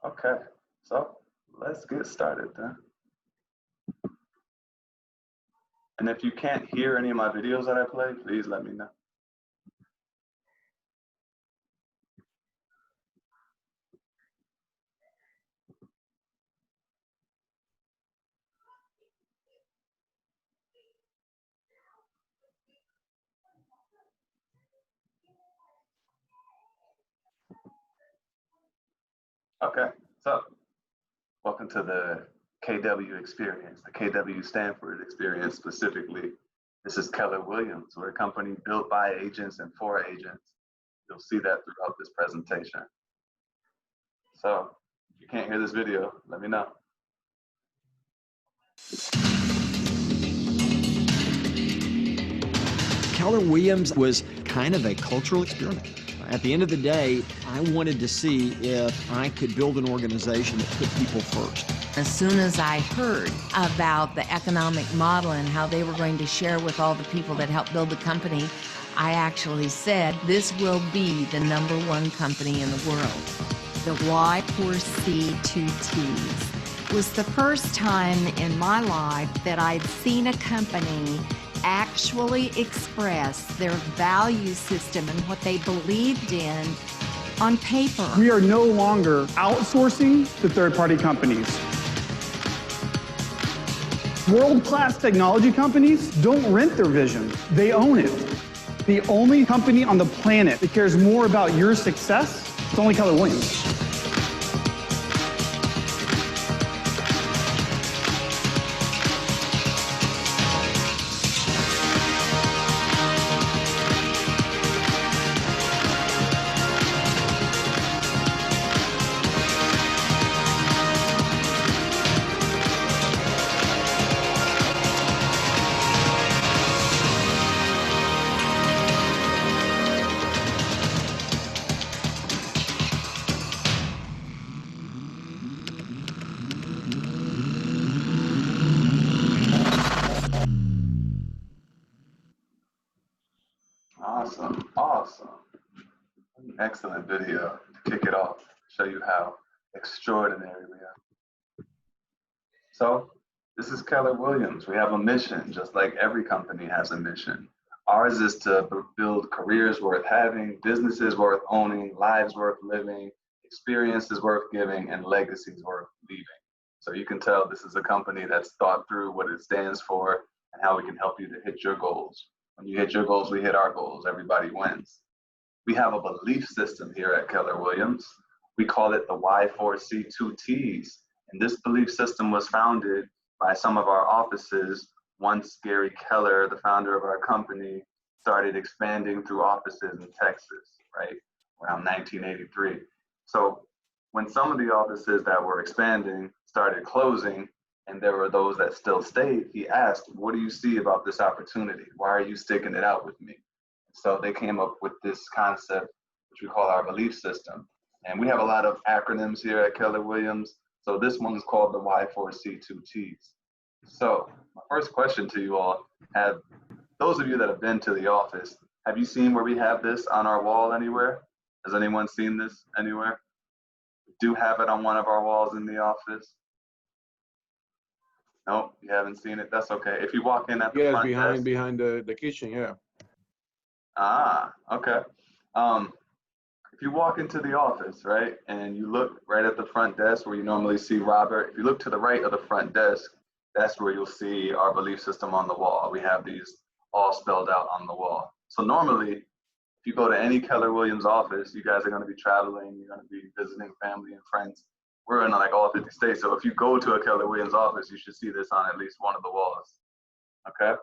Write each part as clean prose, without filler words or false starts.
Okay, so let's get started then. And if you can't hear any of my videos that I play, please let me know. Okay, so welcome to the KW experience, the KW Stanford experience specifically. This is Keller Williams. We're a company built by agents and for agents. You'll see that throughout this presentation. So if you can't hear this video, let me know. Keller Williams was kind of a cultural experiment. At the end of the day, I wanted to see if I could build an organization that put people first. As soon as I heard about the economic model and how they were going to share with all the people that helped build the company, I actually said, this will be the #1 company in the world. The Y4C2Ts was the first time in my life that I'd seen a company actually express their value system and what they believed in on paper. We are no longer outsourcing to third-party companies. World-class technology companies don't rent their vision, they own it. The only company on the planet that cares more about your success is only Keller Williams. Awesome. Excellent video to kick it off, show you how extraordinary we are. So this is Keller Williams. We have a mission, just like every company has a mission. Ours is to build careers worth having, businesses worth owning, lives worth living, experiences worth giving, and legacies worth leaving. So you can tell this is a company that's thought through what it stands for and how we can help you to hit your goals. When you hit your goals, we hit our goals. Everybody wins. We have a belief system here at Keller Williams. We call it the Y4C2Ts. And this belief system was founded by some of our offices once Gary Keller, the founder of our company, started expanding through offices in Texas, right, around 1983. So when some of the offices that were expanding started closing, and there were those that still stayed, he asked, what do you see about this opportunity? Why are you sticking it out with me? So they came up with this concept, which we call our belief system. And we have a lot of acronyms here at Keller Williams. So this one's called the Y4C2Ts. So my first question to you all, have those of you that have been to the office, have you seen where we have this on our wall anywhere? Has anyone seen this anywhere? We do have it on one of our walls in the office. Nope, you haven't seen it. That's okay. If you walk in at the front desk, behind the kitchen, yeah. Ah, okay. If you walk into the office, right, and you look right at the front desk where you normally see Robert, if you look to the right of the front desk, that's where you'll see our belief system on the wall. We have these all spelled out on the wall. So normally, if you go to any Keller Williams office, you guys are going to be traveling, you're going to be visiting family and friends. We're in like all 50 states. So if you go to a Keller Williams office, you should see this on at least one of the walls. Okay.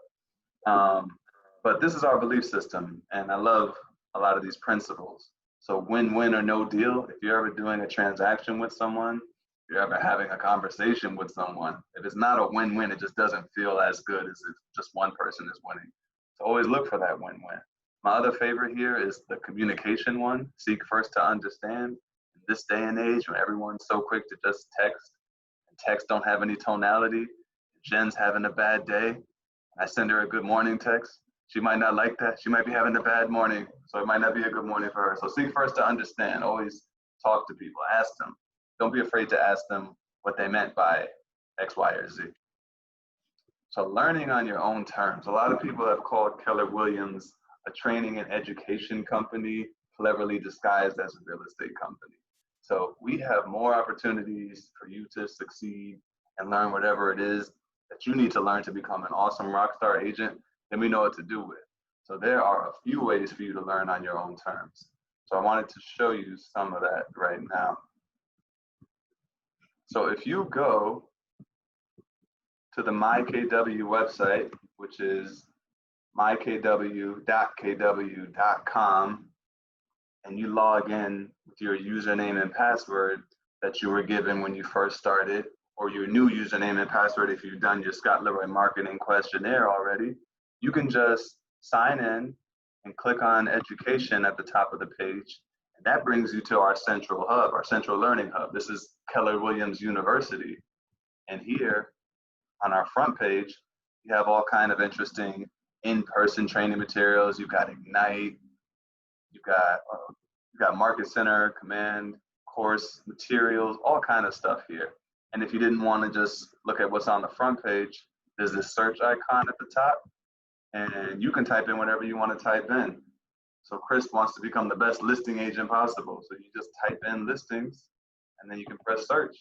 But this is our belief system. And I love a lot of these principles. So win-win or no deal. If you're ever doing a transaction with someone, if you're ever having a conversation with someone, if it's not a win-win, it just doesn't feel as good as if just one person is winning. So always look for that win-win. My other favorite here is the communication one. Seek first to understand. In this day and age, when everyone's so quick to just text, and text don't have any tonality, Jen's having a bad day, I send her a good morning text, she might not like that. She might be having a bad morning, so it might not be a good morning for her. So seek first to understand. Always talk to people, ask them. don't be afraid to ask them what they meant by X, Y, or Z. So learning on your own terms. A lot of people have called Keller Williams a training and education company, cleverly disguised as a real estate company. So we have more opportunities for you to succeed and learn whatever it is that you need to learn to become an awesome rockstar agent than we know what to do with. So there are a few ways for you to learn on your own terms. So I wanted to show you some of that right now. So if you go to the MyKW website, which is mykw.kw.com, and you log in with your username and password that you were given when you first started, or your new username and password if you've done your Scott Leroy marketing questionnaire already, you can just sign in and click on education at the top of the page. And that brings you to our central hub, our central learning hub. This is Keller Williams University. And here on our front page, you have all kind of interesting in-person training materials. You've got Ignite, you've got Market Center, Command, course materials, all kind of stuff here. And if you didn't want to just look at what's on the front page, there's this search icon at the top, and you can type in whatever you want to type in. So Chris wants to become the best listing agent possible. So you just type in listings, and then you can press search.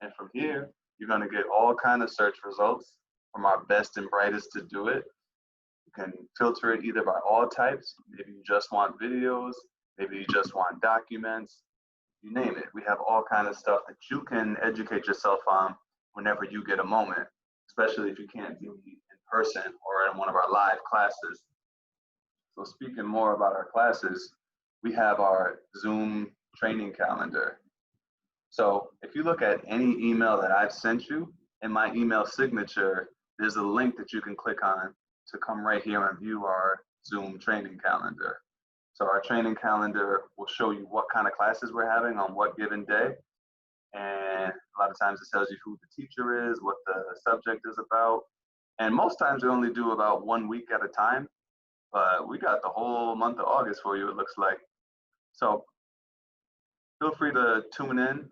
And from here, you're going to get all kind of search results from our best and brightest to do it. You can filter it either by all types. Maybe you just want videos. Maybe you just want documents. You name it. We have all kind of stuff that you can educate yourself on whenever you get a moment, especially if you can't be in person or in one of our live classes. So speaking more about our classes, we have our Zoom training calendar. So if you look at any email that I've sent you, in my email signature, there's a link that you can click on to come right here and view our Zoom training calendar. So our training calendar will show you what kind of classes we're having on what given day. And a lot of times it tells you who the teacher is, what the subject is about. And most times we only do about 1 week at a time, but we got the whole month of August for you, it looks like. So feel free to tune in,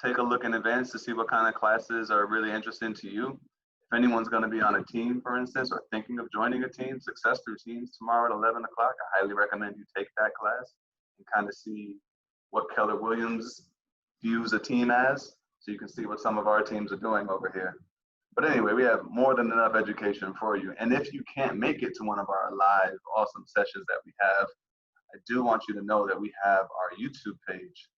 take a look in advance to see what kind of classes are really interesting to you. If anyone's going to be on a team, for instance, or thinking of joining a team, Success Through Teams tomorrow at 11 o'clock, I highly recommend you take that class and kind of see what Keller Williams views a team as, so you can see what some of our teams are doing over here. But anyway, we have more than enough education for you. And if you can't make it to one of our live awesome sessions that we have, I do want you to know that we have our YouTube page.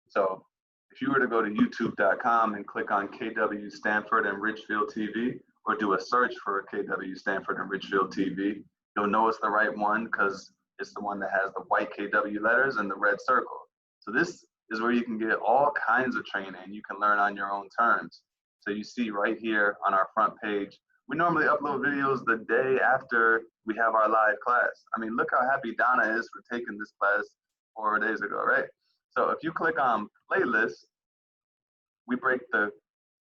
So if you were to go to youtube.com and click on KW Stanford and Richfield TV, or do a search for KW Stanford and Richfield TV, you'll know it's the right one because it's the one that has the white KW letters and the red circle. So this is where you can get all kinds of training. You can learn on your own terms. So you see right here on our front page, we normally upload videos the day after we have our live class. I mean, look how happy Donna is for taking this class 4 days ago, right? So if you click on playlists, we break the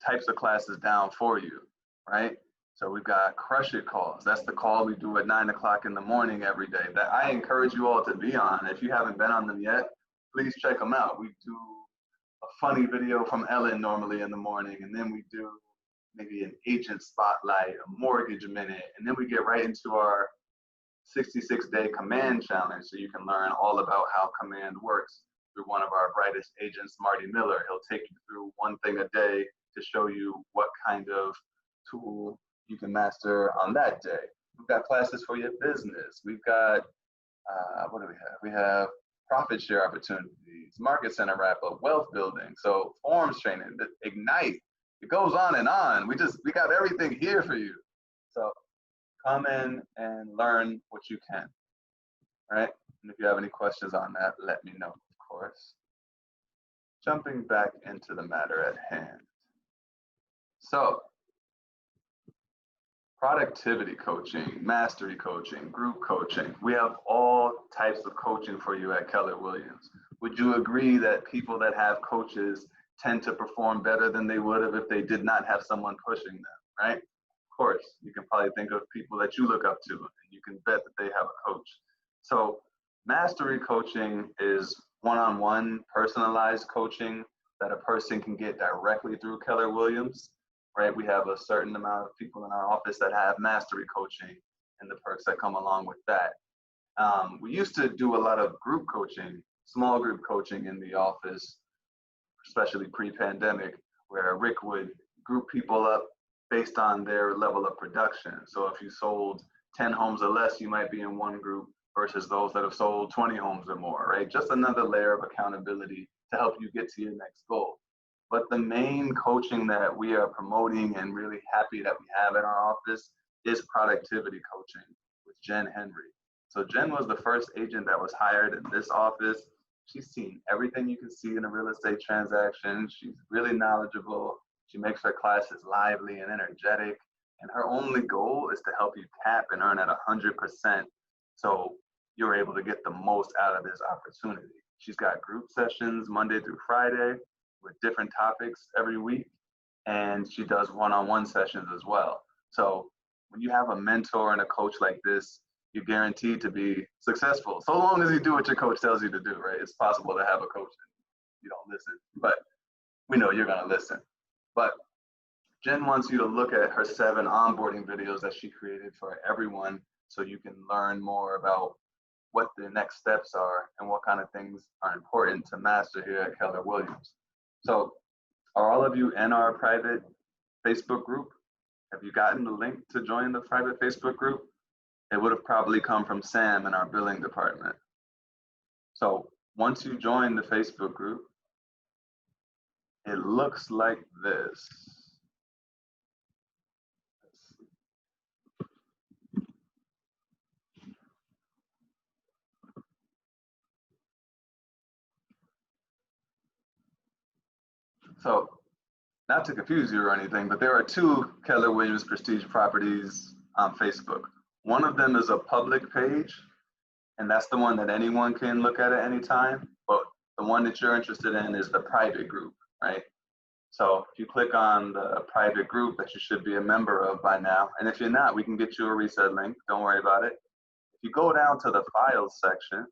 types of classes down for you, right? So we've got Crush It calls. That's the call we do at 9 o'clock in the morning every day that I encourage you all to be on. If you haven't been on them yet, please check them out. We do a funny video from Ellen normally in the morning, and then we do maybe an agent spotlight, a mortgage minute, and then we get right into our 66-day command challenge, so you can learn all about how command works through one of our brightest agents, Marty Miller. He'll take you through one thing a day to show you what kind of tool you can master on that day. We've got classes for your business. We've got, what do we have? We have profit share opportunities, Market Center wrap-up, wealth building, so forms training, Ignite. It goes on and on. We got everything here for you. So come in and learn what you can, all right? And if you have any questions on that, let me know, of course. Jumping back into the matter at hand. So, productivity coaching, mastery coaching, group coaching. We have all types of coaching for you at Keller Williams. Would you agree that people that have coaches tend to perform better than they would have if they did not have someone pushing them, right? Of course, you can probably think of people that you look up to, and you can bet that they have a coach. So mastery coaching is one-on-one personalized coaching that a person can get directly through Keller Williams, right? We have a certain amount of people in our office that have mastery coaching and the perks that come along with that. We used to do a lot of group coaching, small group coaching in the office, especially pre-pandemic, where Rick would group people up based on their level of production. So if you sold 10 homes or less, you might be in one group versus those that have sold 20 homes or more, right? Just another layer of accountability to help you get to your next goal. But the main coaching that we are promoting and really happy that we have in our office is productivity coaching with Jen Henry. So Jen was the first agent that was hired in this office. She's seen everything you can see in a real estate transaction. She's really knowledgeable. She makes her classes lively and energetic. And her only goal is to help you cap and earn at 100%. So you're able to get the most out of this opportunity. She's got group sessions Monday through Friday with different topics every week. And she does one-on-one sessions as well. So when you have a mentor and a coach like this, you're guaranteed to be successful. So long as you do what your coach tells you to do, right? It's possible to have a coach and you don't listen, but we know you're gonna listen. But Jen wants you to look at her 7 onboarding videos that she created for everyone so you can learn more about what the next steps are and what kind of things are important to master here at Keller Williams. So are all of you in our private Facebook group? Have you gotten the link to join the private Facebook group? It would have probably come from Sam in our billing department. So once you join the Facebook group, it looks like this. So not to confuse you or anything, but there are 2 Keller Williams Prestige properties on Facebook. One of them is a public page, and that's the one that anyone can look at any time. But the one that you're interested in is the private group, right? So if you click on the private group that you should be a member of by now, and if you're not, we can get you a reset link. Don't worry about it. If you go down to the files section,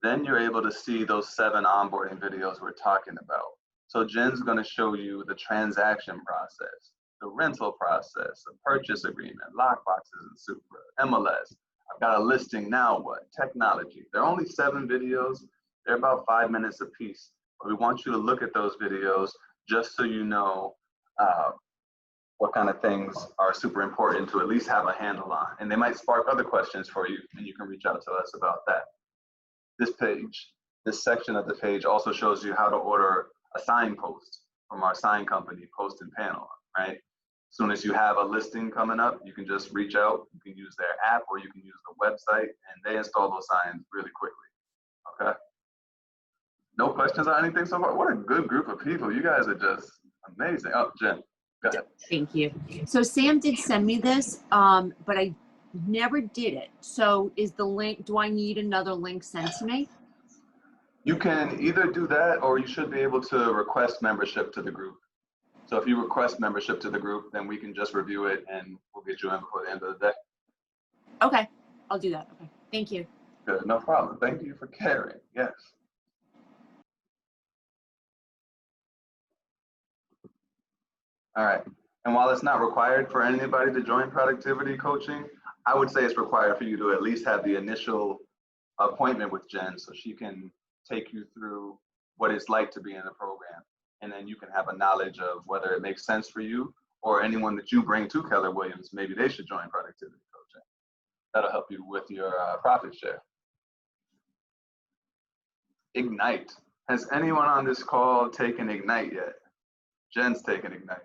then you're able to see those 7 onboarding videos we're talking about. So Jen's going to show you the transaction process, the rental process, the purchase agreement, lockboxes and Supra, MLS. I've got a listing, now what? Technology. They're only 7 videos. They're about 5 minutes a piece. But we want you to look at those videos just so you know what kind of things are super important to at least have a handle on. And they might spark other questions for you, and you can reach out to us about that. This page, this section of the page also shows you how to order a sign post from our sign company, Post and Panel, right? As soon as you have a listing coming up, you can just reach out. You can use their app or you can use the website, and they install those signs really quickly, okay? No questions or anything so far? What a good group of people. You guys are just amazing. Oh, Jen, go ahead. Thank you. So Sam did send me this, but I never did it. So is the link, do I need another link sent to me? You can either do that or you should be able to request membership to the group. So if you request membership to the group, then we can just review it and we'll get you in before the end of the day. Okay, I'll do that. Okay, thank you. Good, no problem. Thank you for caring. Yes. All right. And while it's not required for anybody to join productivity coaching, I would say it's required for you to at least have the initial appointment with Jen so she can take you through what it's like to be in the program. And then you can have a knowledge of whether it makes sense for you or anyone that you bring to Keller Williams, maybe they should join productivity coaching. That'll help you with your profit share. Ignite. Has anyone on this call taken Ignite yet? Jen's taken Ignite.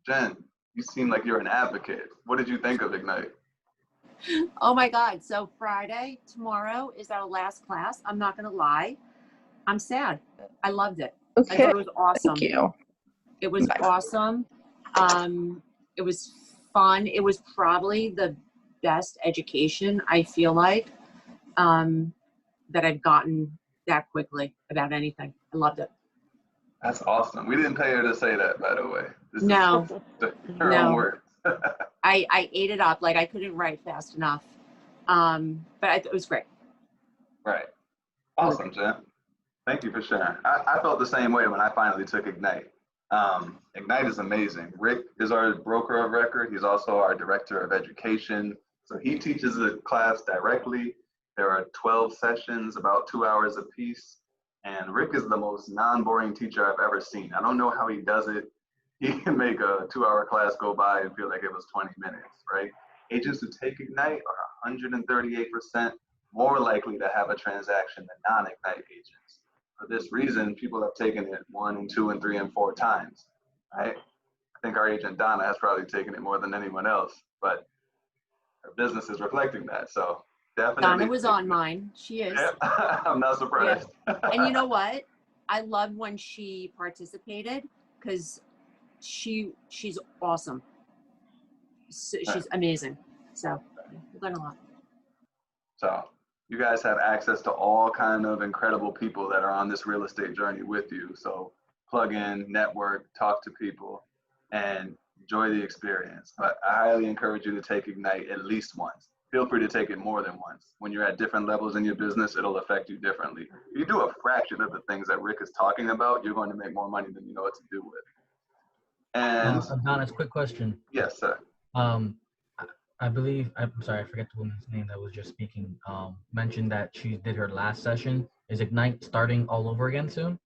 Jen, you seem like you're an advocate. What did you think of Ignite? Oh my God. So Friday, tomorrow is our last class. I'm not going to lie. I'm sad. I loved it. Okay. I thought it was awesome. Thank you. It was awesome. It was fun. It was probably the best education I feel like that I've gotten that quickly about anything. I loved it. That's awesome. We didn't pay her to say that, by the way. This No. is her own words. I ate it up. Like I couldn't write fast enough. But it was great. Right. Awesome, Jen. Thank you for sharing. I felt the same way when I finally took Ignite. Ignite is amazing. Rick is our broker of record. He's also our director of education. So he teaches the class directly. There are 12 sessions, about 2 hours apiece. And Rick is the most non-boring teacher I've ever seen. I don't know how he does it. He can make a 2-hour class go by and feel like it was 20 minutes, right? Agents who take Ignite are 138% more likely to have a transaction than non-Ignite agents. For this reason, people have taken it 1 and 2 and 3 and 4 times, right? I think our agent Donna has probably taken it more than anyone else, but her business is reflecting that. So definitely. Donna was on mine. She is. Yeah, I'm not surprised. Yeah. And you know what? I loved when she participated because she's awesome. So, she's amazing. So we learned a lot. So you guys have access to all kind of incredible people that are on this real estate journey with you. So plug in, network, talk to people, and enjoy the experience. But I highly encourage you to take Ignite at least once. Feel free to take it more than once. When you're at different levels in your business, it'll affect you differently. If you do a fraction of the things that Rick is talking about, you're going to make more money than you know what to do with. And Adonis, quick question. Yes, sir. I believe, I'm sorry, I forget the woman's name that was just speaking, mentioned that she did her last session. Is Ignite starting all over again soon?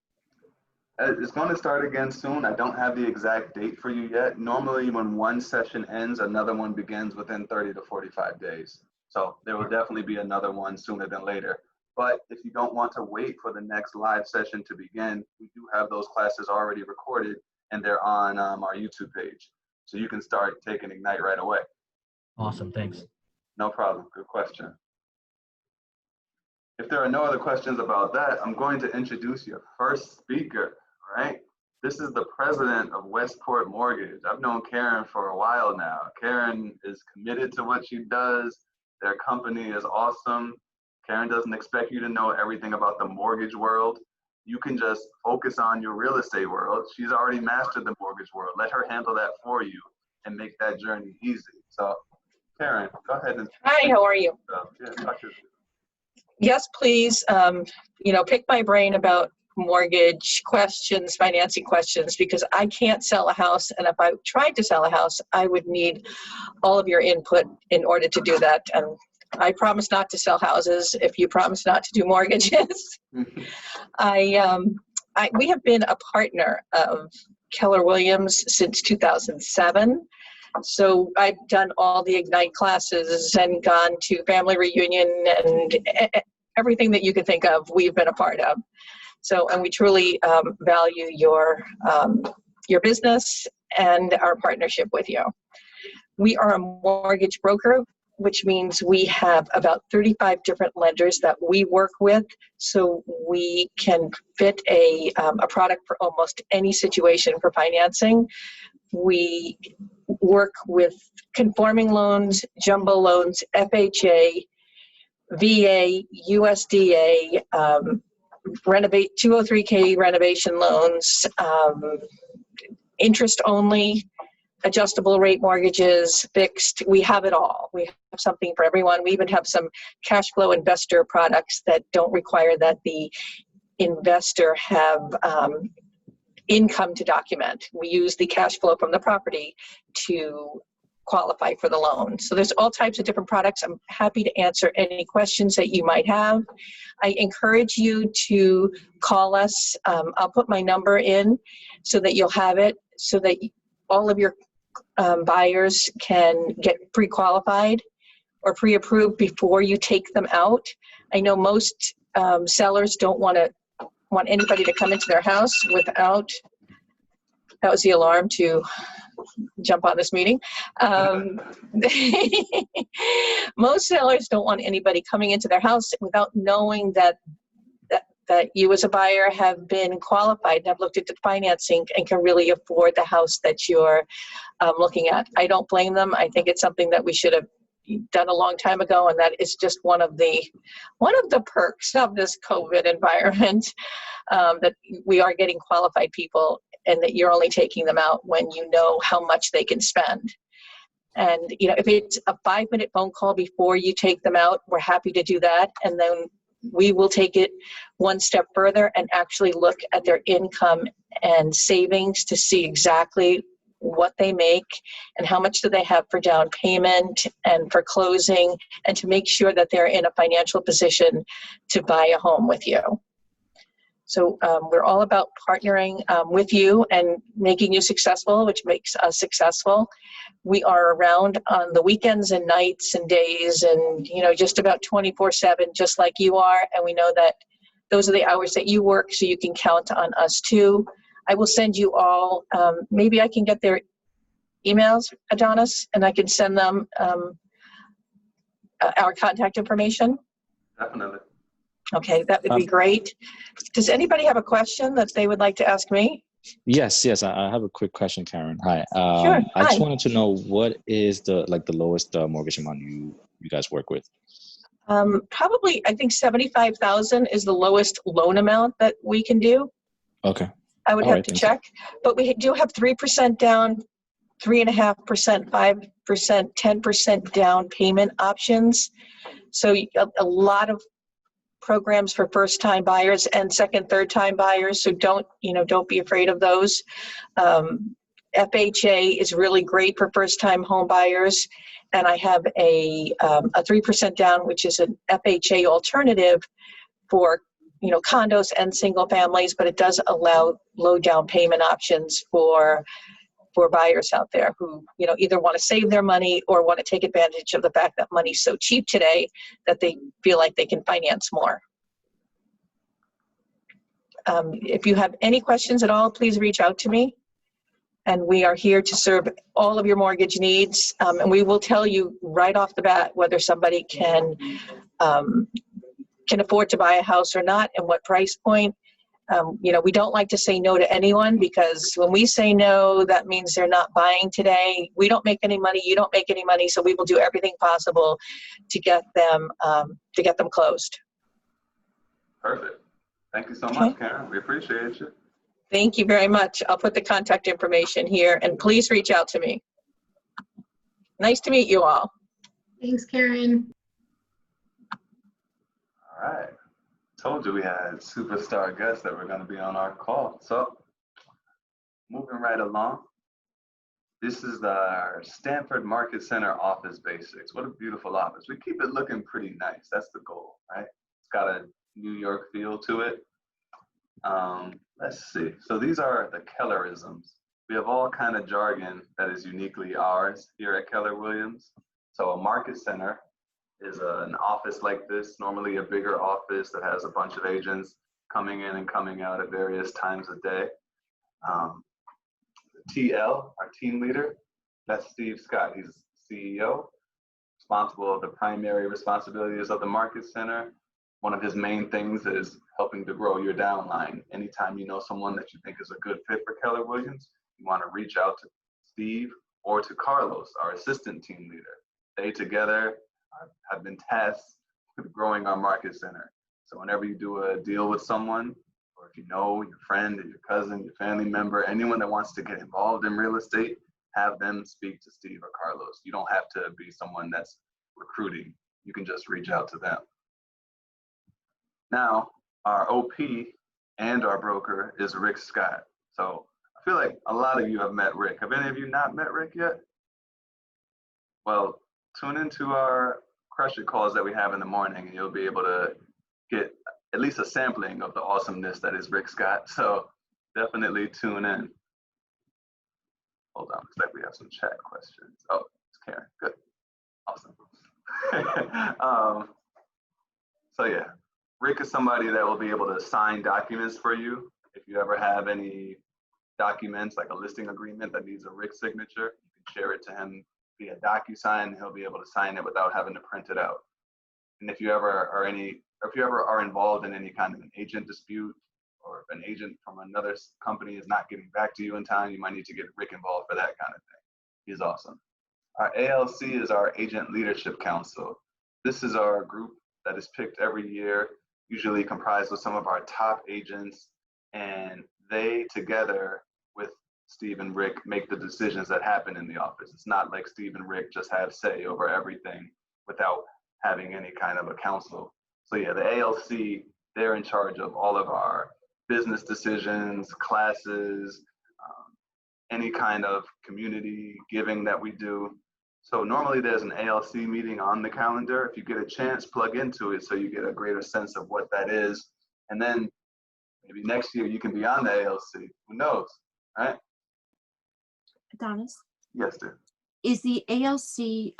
It's going to start again soon. I don't have the exact date for you yet. Normally when one session ends, another one begins within 30 to 45 days. So there will definitely be another one sooner than later. But if you don't want to wait for the next live session to begin, we do have those classes already recorded and they're on our YouTube page. So you can start taking Ignite right away. Awesome, thanks. No problem, good question. If there are no other questions about that, I'm going to introduce your first speaker, all right? This is the president of Westport Mortgage. I've known Karen for a while now. Karen is committed to what she does. Their company is awesome. Karen doesn't expect you to know everything about the mortgage world. You can just focus on your real estate world. She's already mastered the mortgage world. Let her handle that for you and make that journey easy. So Karen, go ahead and. Hi, how are you? Yeah, talk to you. Yes, please. Pick my brain about mortgage questions, financing questions, because I can't sell a house. And if I tried to sell a house, I would need all of your input in order to do that. And I promise not to sell houses if you promise not to do mortgages. We have been a partner of Keller Williams since 2007. So I've done all the Ignite classes and gone to family reunion and everything that you could think of, we've been a part of. So, and we truly value your business and our partnership with you. We are a mortgage broker, which means we have about 35 different lenders that we work with, so we can fit a product for almost any situation for financing. We work with conforming loans, jumbo loans, FHA, VA, USDA, 203K renovation loans, interest only, adjustable rate mortgages, fixed. We have it all. We have something for everyone. We even have some cash flow investor products that don't require that the investor have income to document. We use the cash flow from the property to qualify for the loan. So there's all types of different products. I'm happy to answer any questions that you might have. I encourage you to call us. I'll put my number in so that you'll have it, so that all of your buyers can get pre-qualified or pre-approved before you take them out. I know most sellers don't want anybody to come into their house without, that was the alarm to jump on this meeting. Most sellers don't want anybody coming into their house without knowing that you as a buyer have been qualified and have looked at the financing and can really afford the house that you're looking at. I don't blame them. I think it's something that we should have done a long time ago, and that is just one of the perks of this COVID environment, that we are getting qualified people, and that you're only taking them out when you know how much they can spend. And if it's a 5-minute phone call before you take them out, we're happy to do that. And then we will take it one step further and actually look at their income and savings to see exactly what they make and how much do they have for down payment and for closing, and to make sure that they're in a financial position to buy a home with you. So we're all about partnering with you and making you successful, which makes us successful. We are around on the weekends and nights and days and, you know, just about 24/7, just like you are. And we know that those are the hours that you work, so you can count on us too. I will send you all, maybe I can get their emails, Adonis, and I can send them our contact information. Definitely. Okay, that would be great. Does anybody have a question that they would like to ask me? Yes, I have a quick question, Karen. Hi. Sure. I just Hi. wanted to know, what is the lowest mortgage amount you guys work with? Probably, I think 75,000 is the lowest loan amount that we can do. Okay. I would All have right, to thank you. check, but we do have 3% down, 3.5%, 5%, 10% down payment options. So a lot of programs for first-time buyers and second, third-time buyers. So don't be afraid of those. FHA is really great for first-time home buyers, and I have a 3% down, which is an FHA alternative for condos and single families, but it does allow low down payment options for buyers out there who either want to save their money or want to take advantage of the fact that money's so cheap today that they feel like they can finance more. If you have any questions at all, please reach out to me, and we are here to serve all of your mortgage needs, and we will tell you right off the bat whether somebody can afford to buy a house or not and what price point. We don't like to say no to anyone, because when we say no, that means they're not buying today. We don't make any money, you don't make any money, so we will do everything possible to get them closed. Perfect. Thank you so much, Karen. We appreciate you. Thank you very much. I'll put the contact information here, and please reach out to me. Nice to meet you all. Thanks, Karen. All right. Told you we had superstar guests that were going to be on our call. So moving right along. This is our Stanford Market Center office basics. What a beautiful office. We keep it looking pretty nice. That's the goal, right? It's got a New York feel to it. Let's see. So these are the Kellerisms. We have all kind of jargon that is uniquely ours here at Keller Williams. So a market center is an office like this, normally a bigger office that has a bunch of agents coming in and coming out at various times of day. TL, our team leader, that's Steve Scott. He's CEO, responsible of the primary responsibilities of the market center. One of his main things is helping to grow your downline. Anytime you know someone that you think is a good fit for Keller Williams, you want to reach out to Steve or to Carlos, our assistant team leader. They together have been tasked with growing our market center. So whenever you do a deal with someone, or if you know your friend or your cousin, your family member, anyone that wants to get involved in real estate, have them speak to Steve or Carlos. You don't have to be someone that's recruiting. You can just reach out to them. Now, our OP and our broker is Rick Scott. So I feel like a lot of you have met Rick. Have any of you not met Rick yet? Well, tune into our Crush It calls that we have in the morning, and you'll be able to get at least a sampling of the awesomeness that is Rick Scott. So definitely tune in. Hold on, looks like we have some chat questions. Oh, it's Karen, good, awesome. So yeah, Rick is somebody that will be able to sign documents for you. If you ever have any documents, like a listing agreement that needs a Rick signature, you can share it to him via DocuSign. He'll be able to sign it without having to print it out. And if you ever are involved in any kind of an agent dispute, or if an agent from another company is not getting back to you in time, you might need to get Rick involved for that kind of thing. He's awesome. Our ALC is our Agent Leadership Council. This is our group that is picked every year, usually comprised of some of our top agents, and they together with Steve and Rick make the decisions that happen in the office. It's not like Steve and Rick just have say over everything without having any kind of a council. So yeah, the ALC, they're in charge of all of our business decisions, classes, any kind of community giving that we do. So normally there's an ALC meeting on the calendar. If you get a chance, plug into it so you get a greater sense of what that is. And then maybe next year you can be on the ALC. Who knows, right? Adonis, Yes, dear. is the ALC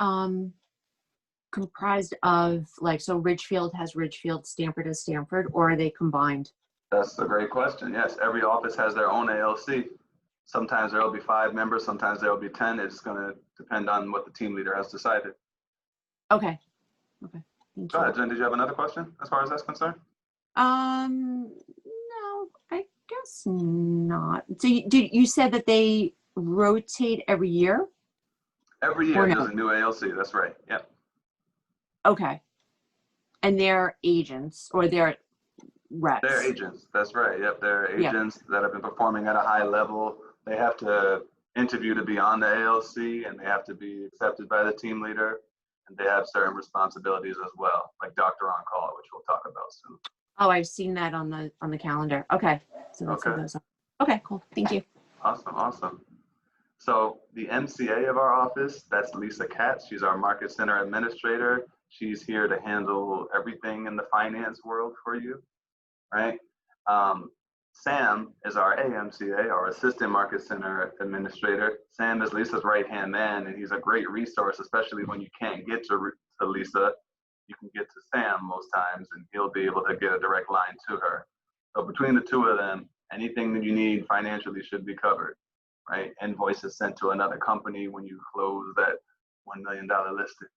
comprised of like, so Ridgefield has Ridgefield, Stanford has Stanford, or are they combined? That's a great question. Yes, every office has their own ALC. Sometimes there will be 5 members, sometimes there will be 10. It's going to depend on what the team leader has decided. Okay. Okay. Thank Go you. ahead, Jen. Did you have another question as far as that's concerned? No, I guess not. So you said that they rotate every year? Every year Or no? there's a new ALC. That's right. Yep. Okay. And they're agents or they're reps? They're agents. That's right. Yep. They're Yeah. agents that have been performing at a high level. They have to interview to be on the ALC, and they have to be accepted by the team leader. And they have certain responsibilities as well, like Doctor on Call, which we'll talk about soon. Oh, I've seen that on the calendar. Okay. So that's what Okay. goes on. Okay, cool. Thank you. Awesome, awesome. So the MCA of our office, that's Lisa Katz. She's our Market Center Administrator. She's here to handle everything in the finance world for you, right? Sam is our AMCA, our Assistant Market Center Administrator. Sam is Lisa's right-hand man, and he's a great resource, especially when you can't get to Lisa. You can get to Sam most times, and he'll be able to get a direct line to her. So between the two of them, anything that you need financially should be covered, right? Invoices sent to another company when you close that $1 million listing.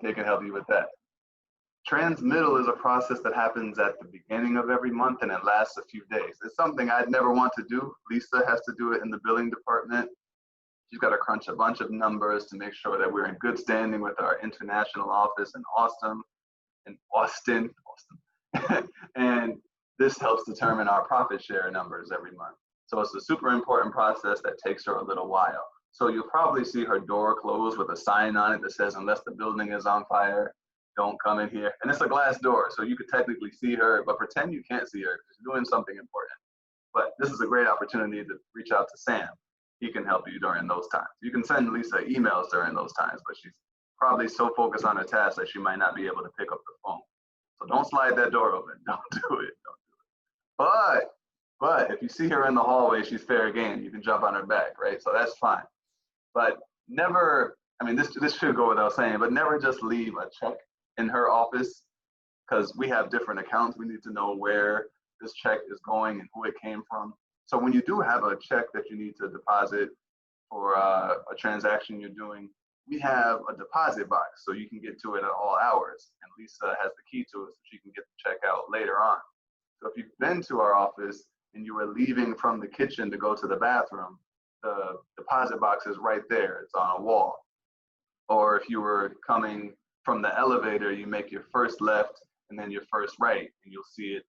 They can help you with that. Transmittal is a process that happens at the beginning of every month and it lasts a few days. It's something I'd never want to do. Lisa has to do it in the billing department. She's got to crunch a bunch of numbers to make sure that we're in good standing with our international office in Austin. And this helps determine our profit share numbers every month. So it's a super important process that takes her a little while. So you'll probably see her door close with a sign on it that says, unless the building is on fire, don't come in here. And it's a glass door, so you could technically see her, but pretend you can't see her because you're doing something important. But this is a great opportunity to reach out to Sam. He can help you during those times. You can send Lisa emails during those times, but she's probably so focused on her task that she might not be able to pick up the phone. So don't slide that door open. Don't do it. Don't do it. But if you see her in the hallway, she's fair game. You can jump on her back, right? So that's fine. But never, I mean, this should go without saying, but never just leave a check in her office because we have different accounts. We need to know where this check is going and who it came from. So when you do have a check that you need to deposit for a transaction you're doing, we have a deposit box so you can get to it at all hours. And Lisa has the key to it so she can get the check out later on. So if you've been to our office and you were leaving from the kitchen to go to the bathroom, the deposit box is right there. It's on a wall. Or if you were coming from the elevator, you make your first left and then your first right, and you'll see it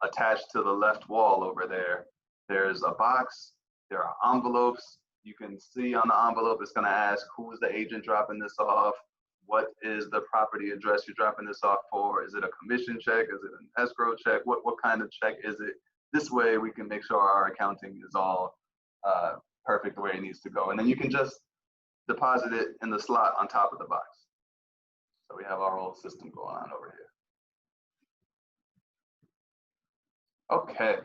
attached to the left wall over there. There's a box, there are envelopes. You can see on the envelope, it's gonna ask who's the agent dropping this off, what is the property address you're dropping this off for, is it a commission check, is it an escrow check, what kind of check is it? This way we can make sure our accounting is all perfect the way it needs to go. And then you can just deposit it in the slot on top of the box. So we have our whole system going on over here. Okay,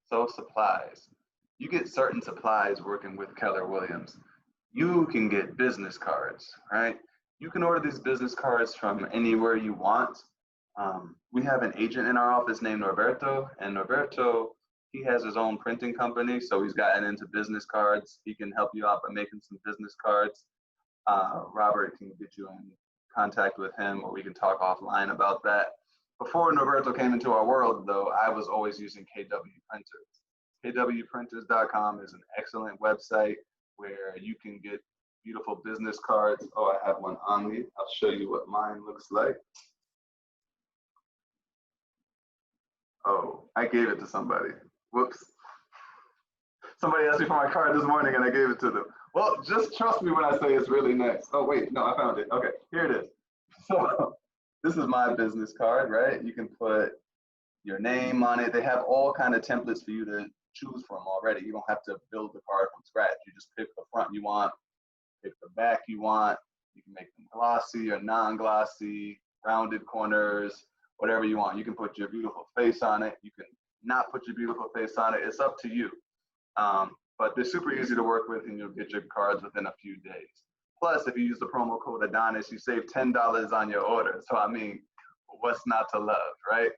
so supplies. You get certain supplies working with Keller Williams. You can get business cards, right? You can order these business cards from anywhere you want. We have an agent in our office named Norberto, and Norberto, he has his own printing company, so he's gotten into business cards. He can help you out by making some business cards. Robert can get you in contact with him, or we can talk offline about that. Before Norberto came into our world, though, I was always using KW Printers. KWPrinters.com is an excellent website where you can get beautiful business cards. Oh, I have one on me. I'll show you what mine looks like. Oh, I gave it to somebody. Whoops. Somebody asked me for my card this morning and I gave it to them. Well, just trust me when I say it's really nice. Oh, wait, no, I found it. Okay, here it is. So this is my business card, right? You can put your name on it. They have all kind of templates for you to choose from already. You don't have to build the card from scratch. You just pick the front you want, pick the back you want. You can make them glossy or non-glossy, rounded corners, whatever you want. You can put your beautiful face on it. You can not put your beautiful face on it. It's up to you. But they're super easy to work with, and you'll get your cards within a few days. Plus, if you use the promo code Adonis, you save $10 on your order. So, I mean, what's not to love, right?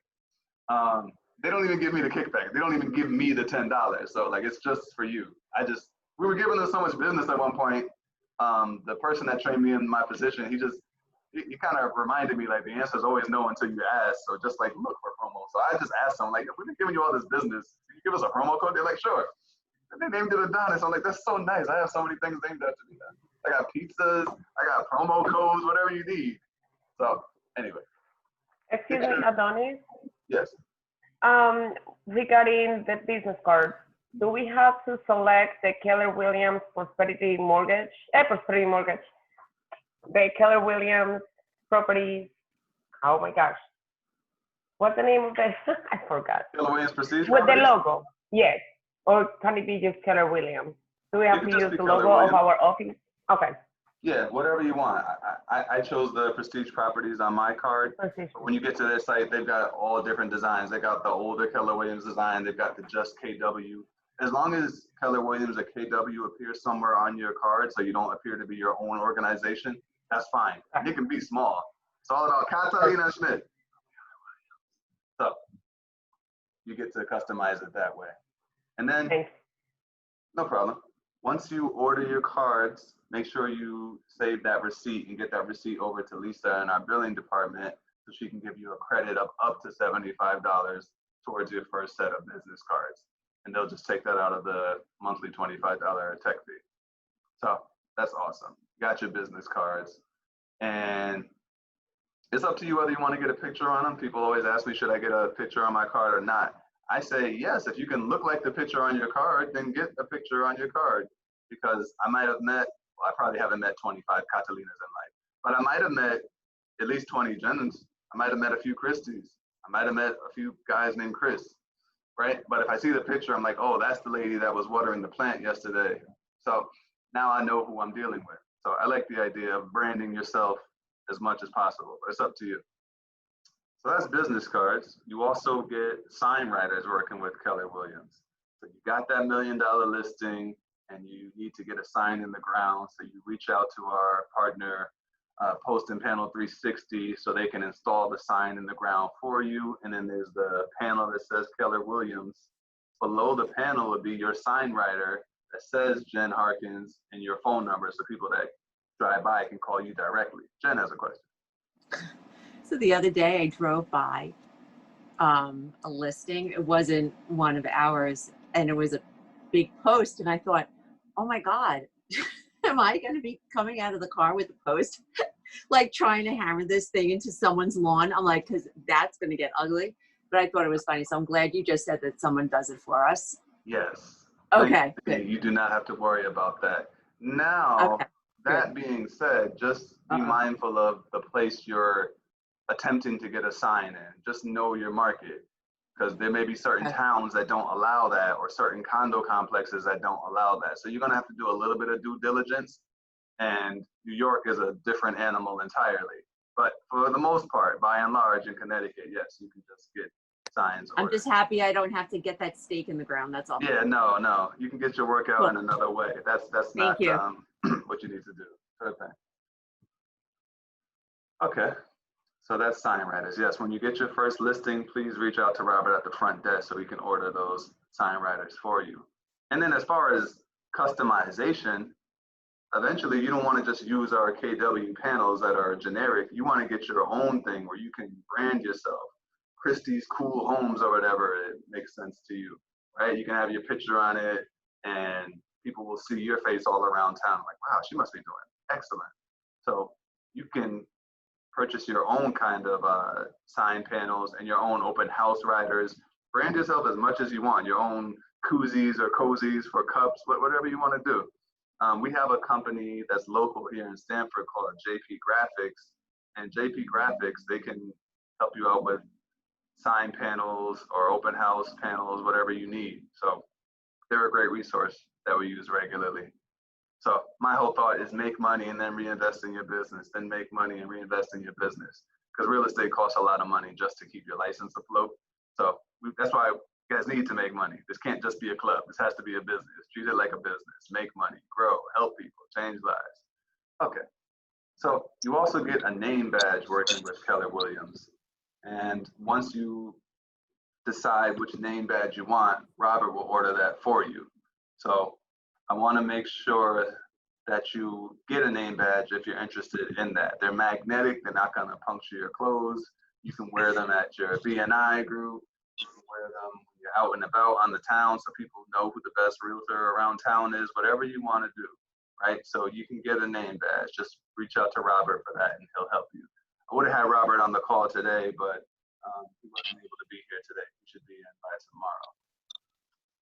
They don't even give me the kickback. They don't even give me the $10. So, like, it's just for you. We were giving them so much business at one point. The person that trained me in my position, he kind of reminded me, like, the answer is always no until you ask. So just like, look for promo. So I just asked them, like, if we've been giving you all this business, can you give us a promo code? They're like, sure. And they named it Adonis. I'm like, that's so nice. I have so many things named after me. I got pizzas, I got promo codes, whatever you need. So anyway. Excuse me, Adonis. Yes. Regarding the business card, do we have to select the Keller Williams Prosperity Mortgage? The Keller Williams Properties. Oh my gosh. What's the name of the? I forgot. Keller Williams Prestige. With the logo, yes. Or can it be just Keller Williams? Do we have to use the logo of our office? Okay. Yeah, whatever you want. I chose the Prestige Properties on my card. Prestige. But when you get to their site, they've got all different designs. They got the older Keller Williams design. They've got the just KW. As long as Keller Williams or KW appears somewhere on your card, so you don't appear to be your own organization, that's fine. And it can be small. It's all about Catalina Schmidt. So you get to customize it that way. And then, no problem. Once you order your cards, make sure you save that receipt and get that receipt over to Lisa in our billing department so she can give you a credit of up to $75 towards your first set of business cards. And they'll just take that out of the monthly $25 tech fee. So that's awesome. You got your business cards. And it's up to you whether you want to get a picture on them. People always ask me, should I get a picture on my card or not? I say, yes, if you can look like the picture on your card, then get a picture on your card. Because I might have met, well, I probably haven't met 25 Catalinas in life, but I might have met at least 20 Jennings. I might have met a few Christies. I might have met a few guys named Chris, right? But if I see the picture, I'm like, oh, that's the lady that was watering the plant yesterday. So now I know who I'm dealing with. So I like the idea of branding yourself as much as possible, but it's up to you. So that's business cards. You also get sign writers working with Keller Williams. So you got that $1 million listing and you need to get a sign in the ground. So you reach out to our partner, Post and Panel 360, so they can install the sign in the ground for you. And then there's the panel that says Keller Williams. Below the panel would be your sign writer that says Jen Harkins and your phone number so people that drive by can call you directly. Jen has a question. So the other day I drove by a listing. It wasn't one of ours, and it was a big post. And I thought, oh my God, am I going to be coming out of the car with a post, like trying to hammer this thing into someone's lawn? I'm like, because that's going to get ugly. But I thought it was funny. So I'm glad you just said that someone does it for us. Yes. Okay. Good. You do not have to worry about that. Now, Okay, that being said, just be mindful of the place you're attempting to get a sign in. Just know your market, because there may be certain towns that don't allow that, or certain condo complexes that don't allow that. So you're going to have to do a little bit of due diligence, and New York is a different animal entirely. But for the most part, by and large, in Connecticut, yes, you can just get signs ordered. I'm just happy I don't have to get that stake in the ground. That's all. Yeah, no, you can get your workout in another way. That's Thank not you. what you need to do. Sure thing. Okay, so that's sign writers. Yes, when you get your first listing, please reach out to Robert at the front desk so we can order those sign writers for you. And then as far as customization, eventually you don't want to just use our KW panels that are generic. You want to get your own thing where you can brand yourself. Christie's Cool Homes or whatever it makes sense to you, right? You can have your picture on it and people will see your face all around town. Like, wow, she must be doing excellent. So you can purchase your own kind of sign panels and your own open house writers. Brand yourself as much as you want, your own koozies or cozies for cups, whatever you want to do. We have a company that's local here in Stamford called JP Graphics, And JP Graphics, they can help you out with sign panels or open house panels, whatever you need. So they're a great resource that we use regularly. So my whole thought is make money and then reinvest in your business, then make money and reinvest in your business. Because real estate costs a lot of money just to keep your license afloat. So that's why you guys need to make money. This can't just be a club. This has to be a business. Treat it like a business. Make money, grow, help people, change lives. Okay. So you also get a name badge working with Keller Williams. And once you decide which name badge you want, Robert will order that for you. So I want to make sure that you get a name badge if you're interested in that. They're magnetic. They're not going to puncture your clothes. You can wear them at your BNI group. You can wear them when you're out and about on the town so people know who the best realtor around town is, whatever you want to do, right? So you can get a name badge. Just reach out to Robert for that and he'll help you. I would have had Robert on the call today, but he wasn't able to be here today. He should be in by tomorrow.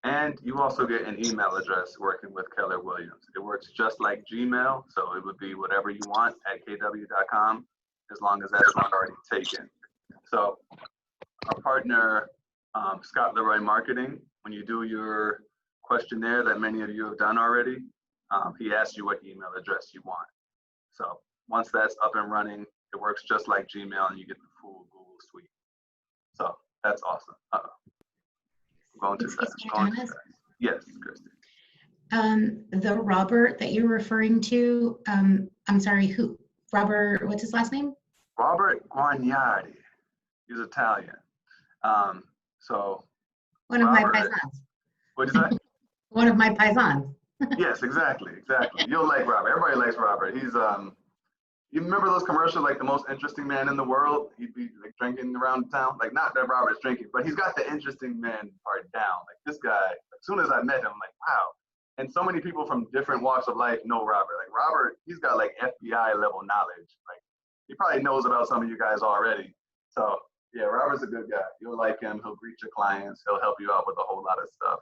And you also get an email address working with Keller Williams. It works just like Gmail, so it would be whatever you want at kw.com, as long as that's not already taken. So our partner, Scott Leroy Marketing, when you do your questionnaire that many of you have done already, he asks you what email address you want. So once that's up and running, it works just like Gmail and you get the full Google suite. So that's awesome. Going too fast. Going too fast. Yes, Christy. The Robert that you're referring to, I'm sorry, who? Robert, what's his last name? Robert Guagnardi. He's Italian. So one of my paisans. What'd you say? One of my paisans. Yes, exactly. You'll like Robert. Everybody likes Robert. He's you remember those commercials, like the most interesting man in the world? He'd be like drinking around town. Like, not that Robert's drinking, but he's got the interesting man part down. Like this guy, as soon as I met him, I'm like, wow. And so many people from different walks of life know Robert. Like Robert, he's got like FBI level knowledge. Like he probably knows about some of you guys already. So yeah, Robert's a good guy. You'll like him. He'll greet your clients. He'll help you out with a whole lot of stuff.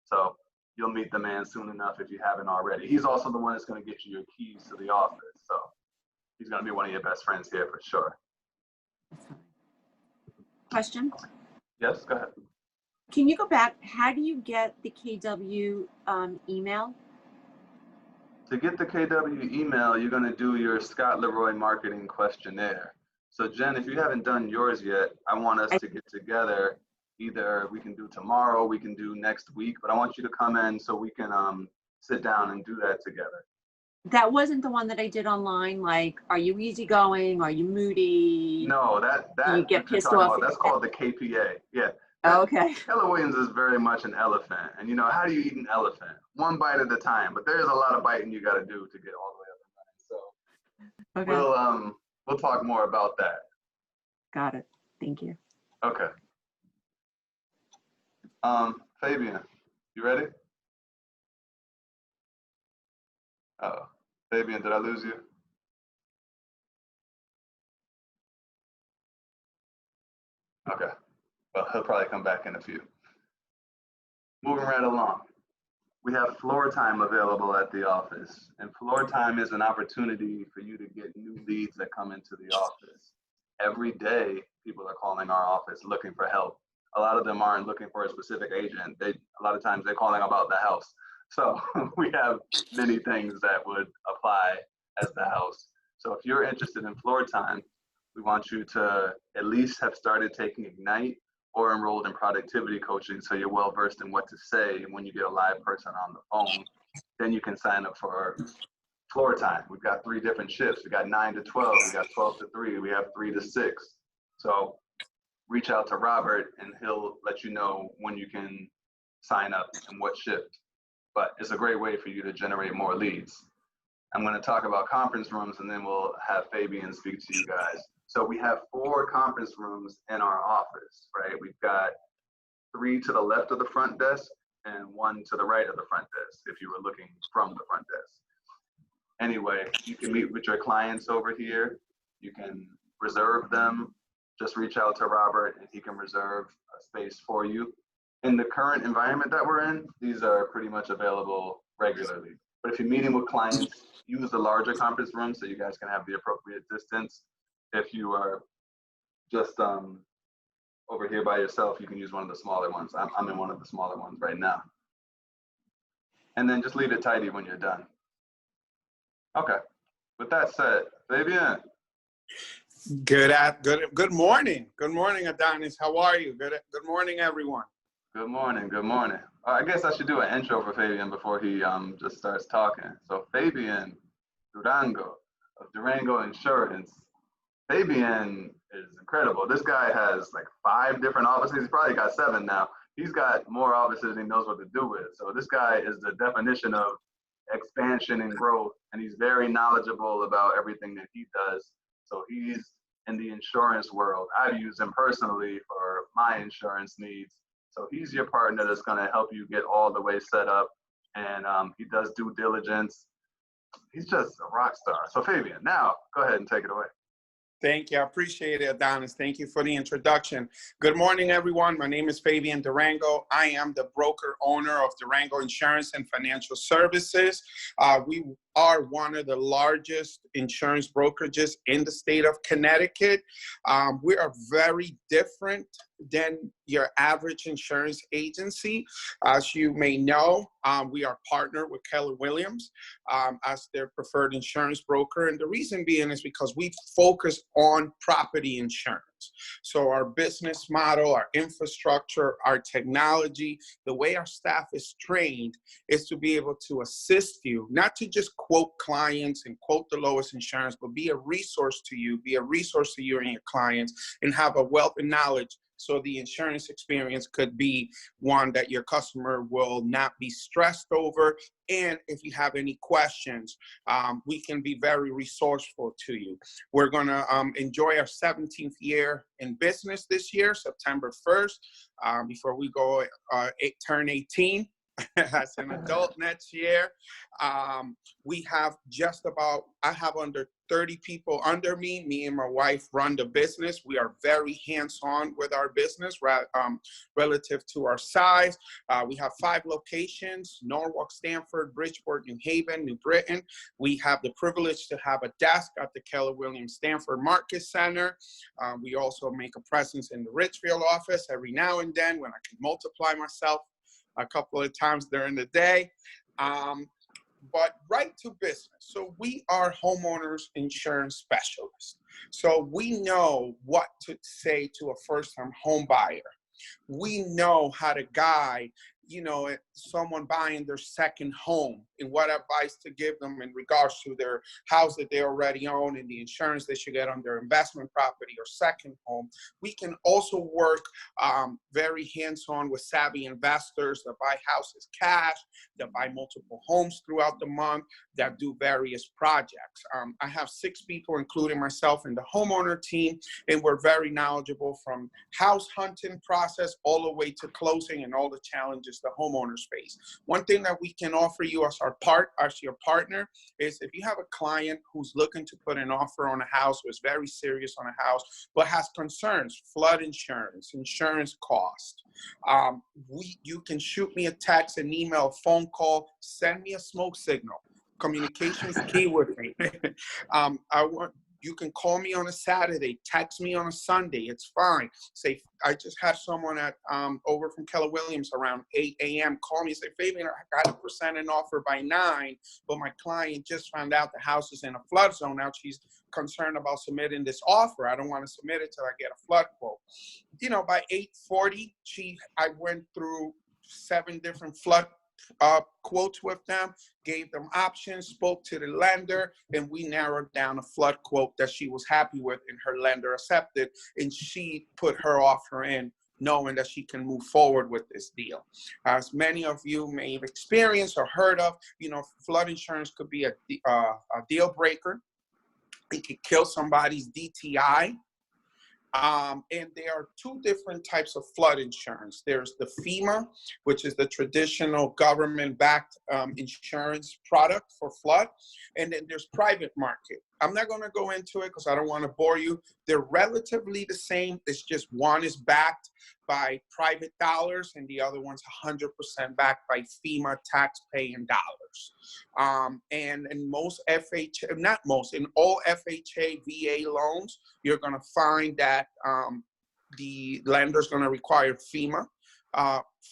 So you'll meet the man soon enough if you haven't already. He's also the one that's going to get you your keys to the office. So he's going to be one of your best friends here for sure. Question? Yes, go ahead. Can you go back? How do you get the KW email? To get the KW email, you're going to do your Scott Leroy marketing questionnaire. So Jen, if you haven't done yours yet, I want us to get together. Either we can do tomorrow, we can do next week, but I want you to come in so we can sit down and do that together. That wasn't the one that I did online. Like, are you easygoing? Are you moody? No, that you get pissed off. That's called the KPA. Yeah. Oh, okay. Keller Williams is very much an elephant, and you know how do you eat an elephant? One bite at a time. But there's a lot of biting you got to do to get all the way up and running. So okay. We'll talk more about that. Got it. Thank you. Okay. Fabian, you ready? Oh, Fabian, did I lose you? Okay. Well, he'll probably come back in a few. Moving right along. We have floor time available at the office, and floor time is an opportunity for you to get new leads that come into the office. Every day, people are calling our office looking for help. A lot of them aren't looking for a specific agent. A lot of times they're calling about the house. So we have many things that would apply as the house. So if you're interested in floor time, we want you to at least have started taking Ignite or enrolled in productivity coaching so you're well versed in what to say when you get a live person on the phone. Then you can sign up for floor time. We've got 3 different shifts. We got 9 to 12, we got 12 to 3, we have 3 to 6. So reach out to Robert and he'll let you know when you can sign up and what shift. But it's a great way for you to generate more leads. I'm going to talk about conference rooms and then we'll have Fabian speak to you guys. So we have 4 conference rooms in our office, right? We've got 3 to the left of the front desk and 1 to the right of the front desk if you were looking from the front desk. Anyway, you can meet with your clients over here. You can reserve them. Just reach out to Robert and he can reserve a space for you. In the current environment that we're in, these are pretty much available regularly. But if you're meeting with clients, use the larger conference room so you guys can have the appropriate distance. if you are just over here by yourself, you can use one of the smaller ones. I'm in one of the smaller ones right now. And then just leave it tidy when you're done. Okay. With that said, Fabian. Good morning. Good morning, Adonis. How are you? Good morning, everyone. Good morning. Good morning. I guess I should do an intro for Fabian before he just starts talking. So Fabian Durango of Durango Insurance. Fabian is incredible. This guy has like 5 different offices. He's probably got 7 now. He's got more offices than he knows what to do with. So this guy is the definition of expansion and growth, and he's very knowledgeable about everything that he does. So he's in the insurance world. I've used him personally for my insurance needs. So he's your partner that's going to help you get all the way set up. And he does due diligence. He's just a rock star. So Fabian, now go ahead and take it away. Thank you. I appreciate it, Adonis. Thank you for the introduction. Good morning, everyone. My name is Fabian Durango. I am the broker owner of Durango Insurance and Financial Services. We are one of the largest insurance brokerages in the state of Connecticut. We are very different than your average insurance agency. As you may know, we are partnered with Keller Williams as their preferred insurance broker. And the reason being is because we focus on property insurance. So our business model, our infrastructure, our technology, the way our staff is trained is to be able to assist you, not to just quote clients and quote the lowest insurance, but be a resource to you, and your clients, and have a wealth of knowledge so the insurance experience could be one that your customer will not be stressed over. And if you have any questions, we can be very resourceful to you. We're going to enjoy our 17th year in business this year, September 1st, before we go turn 18. As an adult next year. We have I have under 30 people under me. Me and my wife run the business. We are very hands-on with our business relative to our size. We have 5 locations: Norwalk, Stamford, Bridgeport, New Haven, New Britain. We have the privilege to have a desk at the Keller Williams Stamford Market Center. We also make a presence in the Richfield office every now and then when I can multiply myself a couple of times during the day. But right to business. So we are homeowners insurance specialists. So we know what to say to a first-time home buyer. We know how to guide, someone buying their second home and what advice to give them in regards to their house that they already own and the insurance they should get on their investment property or second home. We can also work very hands-on with savvy investors that buy houses cash, that buy multiple homes throughout the month, that do various projects. I have 6 people, including myself, in the homeowner team, and we're very knowledgeable from house hunting process all the way to closing and all the challenges the homeowners face. One thing that we can offer you as your partner is if you have a client who's looking to put an offer on a house, who is very serious on a house, but has concerns, flood insurance, insurance cost, you can shoot me a text, an email, phone call, send me a smoke signal. Communication is key with me. You can call me on a Saturday, text me on a Sunday. It's fine. Say, I just had someone over from Keller Williams around 8 a.m. call me and say, Fabian, I got a % offer by 9, but my client just found out the house is in a flood zone. Now she's concerned about submitting this offer. I don't want to submit it till I get a flood quote. By 8:40, I went through 7 different flood quotes with them, gave them options, spoke to the lender, and we narrowed down a flood quote that she was happy with and her lender accepted, and she put her offer in knowing that she can move forward with this deal. As many of you may have experienced or heard of, flood insurance could be a deal breaker. It could kill somebody's DTI. And there are 2 different types of flood insurance. There's the FEMA, which is the traditional government-backed insurance product for flood. And then there's private market. I'm not going to go into it because I don't want to bore you. They're relatively the same. It's just one is backed by private dollars and the other one's 100% backed by FEMA tax-paying dollars. And in most FHA, not most, in all FHA, VA loans, you're going to find that the lender's going to require FEMA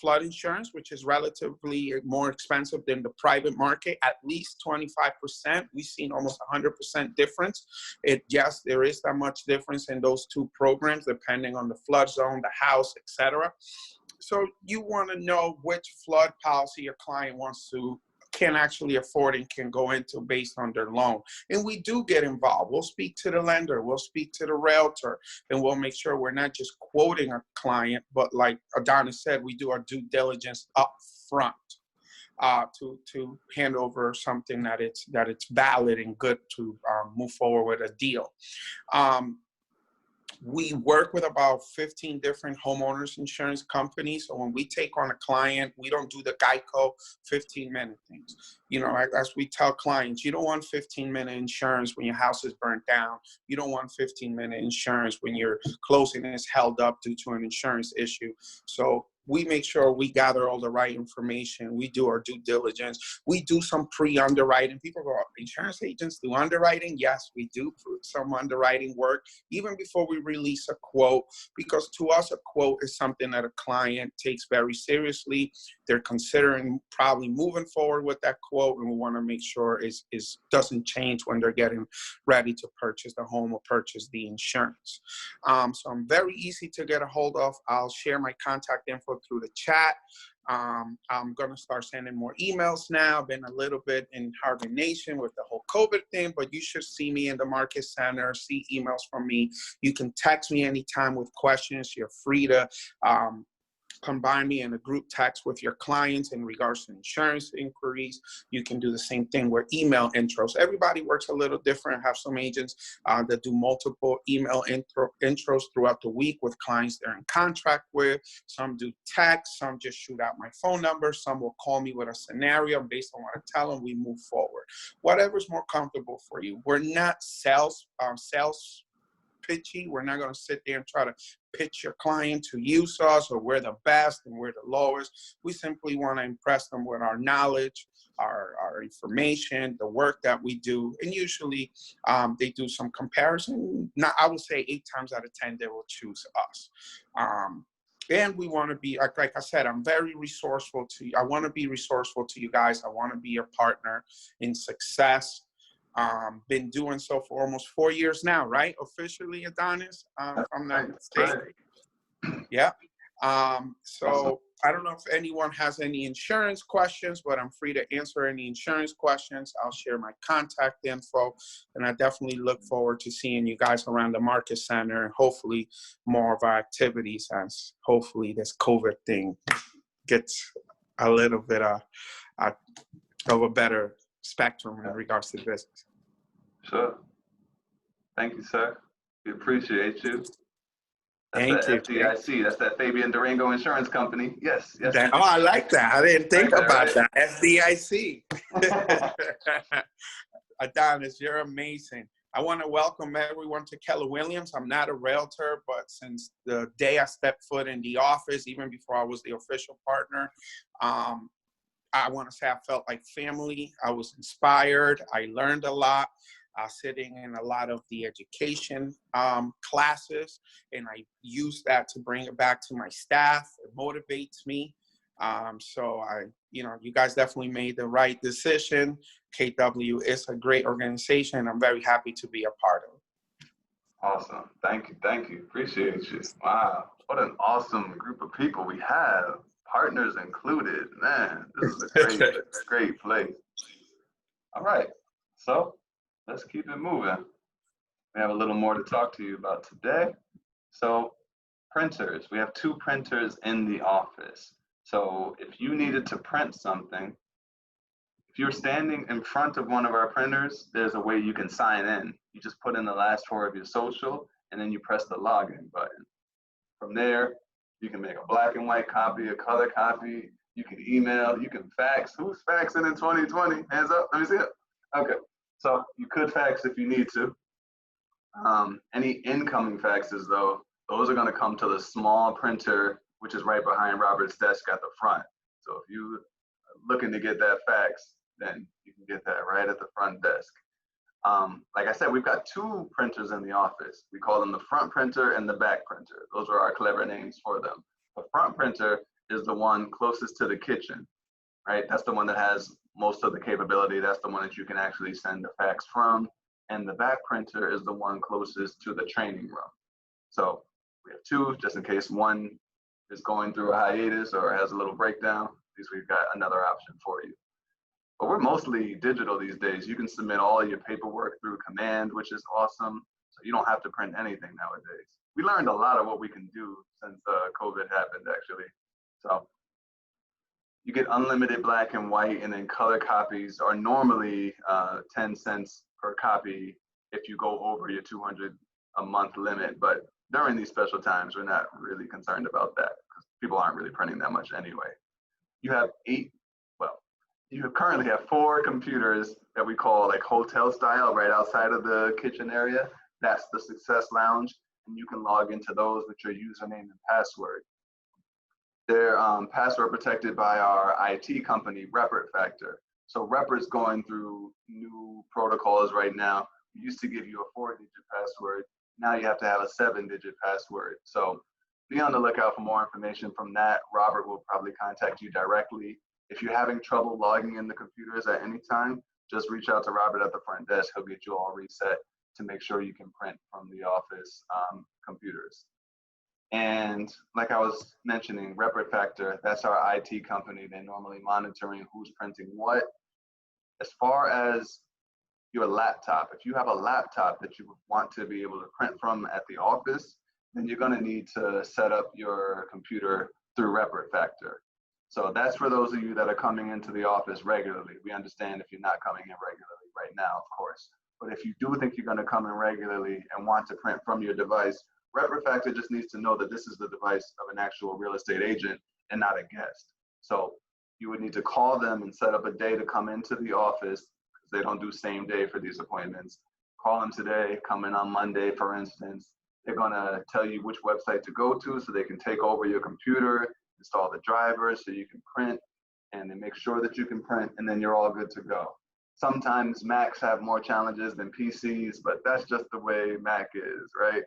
flood insurance, which is relatively more expensive than the private market, at least 25%. We've seen almost 100% difference. Yes, there is that much difference in those two programs, depending on the flood zone, the house, etc. So you want to know which flood policy your client can actually afford and can go into based on their loan. And we do get involved. We'll speak to the lender, we'll speak to the realtor, and we'll make sure we're not just quoting a client, but like Adonis said, we do our due diligence up front to hand over something that it's valid and good to move forward with a deal. We work with about 15 different homeowners insurance companies. So when we take on a client, we don't do the Geico 15-minute things. You know, as we tell clients, you don't want 15-minute insurance when your house is burnt down. You don't want 15-minute insurance when your closing is held up due to an insurance issue. So we make sure we gather all the right information. We do our due diligence. We do some pre-underwriting. People go, insurance agents do underwriting? Yes, we do some underwriting work, even before we release a quote, because to us, a quote is something that a client takes very seriously. They're considering probably moving forward with that quote, and we want to make sure it doesn't change when they're getting ready to purchase the home or purchase the insurance. So I'm very easy to get a hold of. I'll share my contact info through the chat. I'm going to start sending more emails now. Been a little bit in hibernation with the whole COVID thing, but you should see me in the Market Center, see emails from me. You can text me anytime with questions. You're free to combine me in a group text with your clients in regards to insurance inquiries. You can do the same thing with email intros. Everybody works a little different. I have some agents that do multiple email intros throughout the week with clients they're in contract with. Some do text, some just shoot out my phone number. Some will call me with a scenario based on what I tell them. We move forward. Whatever's more comfortable for you. We're not sales pitchy. We're not going to sit there and try to pitch your client to use us or we're the best and we're the lowest. We simply want to impress them with our knowledge, our information, the work that we do. And usually they do some comparison. I would say 8 times out of 10, they will choose us. And we want to be, like I said, I'm very resourceful I want to be resourceful to you guys. I want to be your partner in success. Been doing so for almost 4 years now, right? Officially, Adonis, if I'm not mistaken. Yeah. So I don't know if anyone has any insurance questions, but I'm free to answer any insurance questions. I'll share my contact info, and I definitely look forward to seeing you guys around the Market Center and hopefully more of our activities as hopefully this COVID thing gets a little bit of a better spectrum in regards to business. Sure. Thank you, sir. We appreciate you. That's Thank you. FDIC. That's that Fabian Durango Insurance Company. Yes. Yes. I like that. I didn't think about that. FDIC. Adonis, you're amazing. I want to welcome everyone to Keller Williams. I'm not a realtor, but since the day I stepped foot in the office, even before I was the official partner, I want to say I felt like family. I was inspired. I learned a lot. Sitting in a lot of the education classes, and I use that to bring it back to my staff. It motivates me. So you guys definitely made the right decision. KW is a great organization. I'm very happy to be a part of it. Awesome. Thank you. Appreciate you. Wow. What an awesome group of people we have. Partners included. Man, this is a great place. All right. So let's keep it moving. We have a little more to talk to you about today. So printers, we have 2 printers in the office. So if you needed to print something, if you're standing in front of one of our printers, there's a way you can sign in. You just put in the last 4 of your social, and then you press the login button. From there, you can make a black and white copy, a color copy. You can email, you can fax. Who's faxing in 2020? Hands up, let me see it. Okay. So you could fax if you need to. Any incoming faxes, though, those are going to come to the small printer, which is right behind Robert's desk at the front. So if you are looking to get that fax, then you can get that right at the front desk. Like I said, we've got two printers in the office. We call them the front printer and the back printer. Those are our clever names for them. The front printer is the one closest to the kitchen, right? That's the one that has most of the capability. That's the one that you can actually send the fax from. And the back printer is the one closest to the training room. So we have two, just in case one is going through a hiatus or has a little breakdown. At least we've got another option for you. But we're mostly digital these days. You can submit all your paperwork through Command, which is awesome. So you don't have to print anything nowadays. We learned a lot of what we can do since COVID happened, actually. So you get unlimited black and white, and then color copies are normally 10 cents per copy if you go over your 200 a month limit. But during these special times, we're not really concerned about that because people aren't really printing that much anyway. You have you currently have 4 computers that we call like hotel style right outside of the kitchen area. That's the Success Lounge, and you can log into those with your username and password. They're password protected by our IT company, RepRitFactor. So Reprit's going through new protocols right now. We used to give you a 4-digit password. Now you have to have a 7-digit password. So be on the lookout for more information from that. Robert will probably contact you directly. If you're having trouble logging in the computers at any time, just reach out to Robert at the front desk. He'll get you all reset to make sure you can print from the office computers. And like I was mentioning, RepRitFactor, that's our IT company. They're normally monitoring who's printing what. As far as your laptop, if you have a laptop that you want to be able to print from at the office, then you're going to need to set up your computer through RepRitFactor. So that's for those of you that are coming into the office regularly. We understand if you're not coming in regularly right now, of course. But if you do think you're going to come in regularly and want to print from your device, RepRitFactor just needs to know that this is the device of an actual real estate agent and not a guest. So you would need to call them and set up a day to come into the office, because they don't do same day for these appointments. Call them today, come in on Monday, for instance. They're going to tell you which website to go to so they can take over your computer, install the drivers so you can print, and then make sure that you can print, and then you're all good to go. Sometimes Macs have more challenges than PCs, but that's just the way Mac is, right?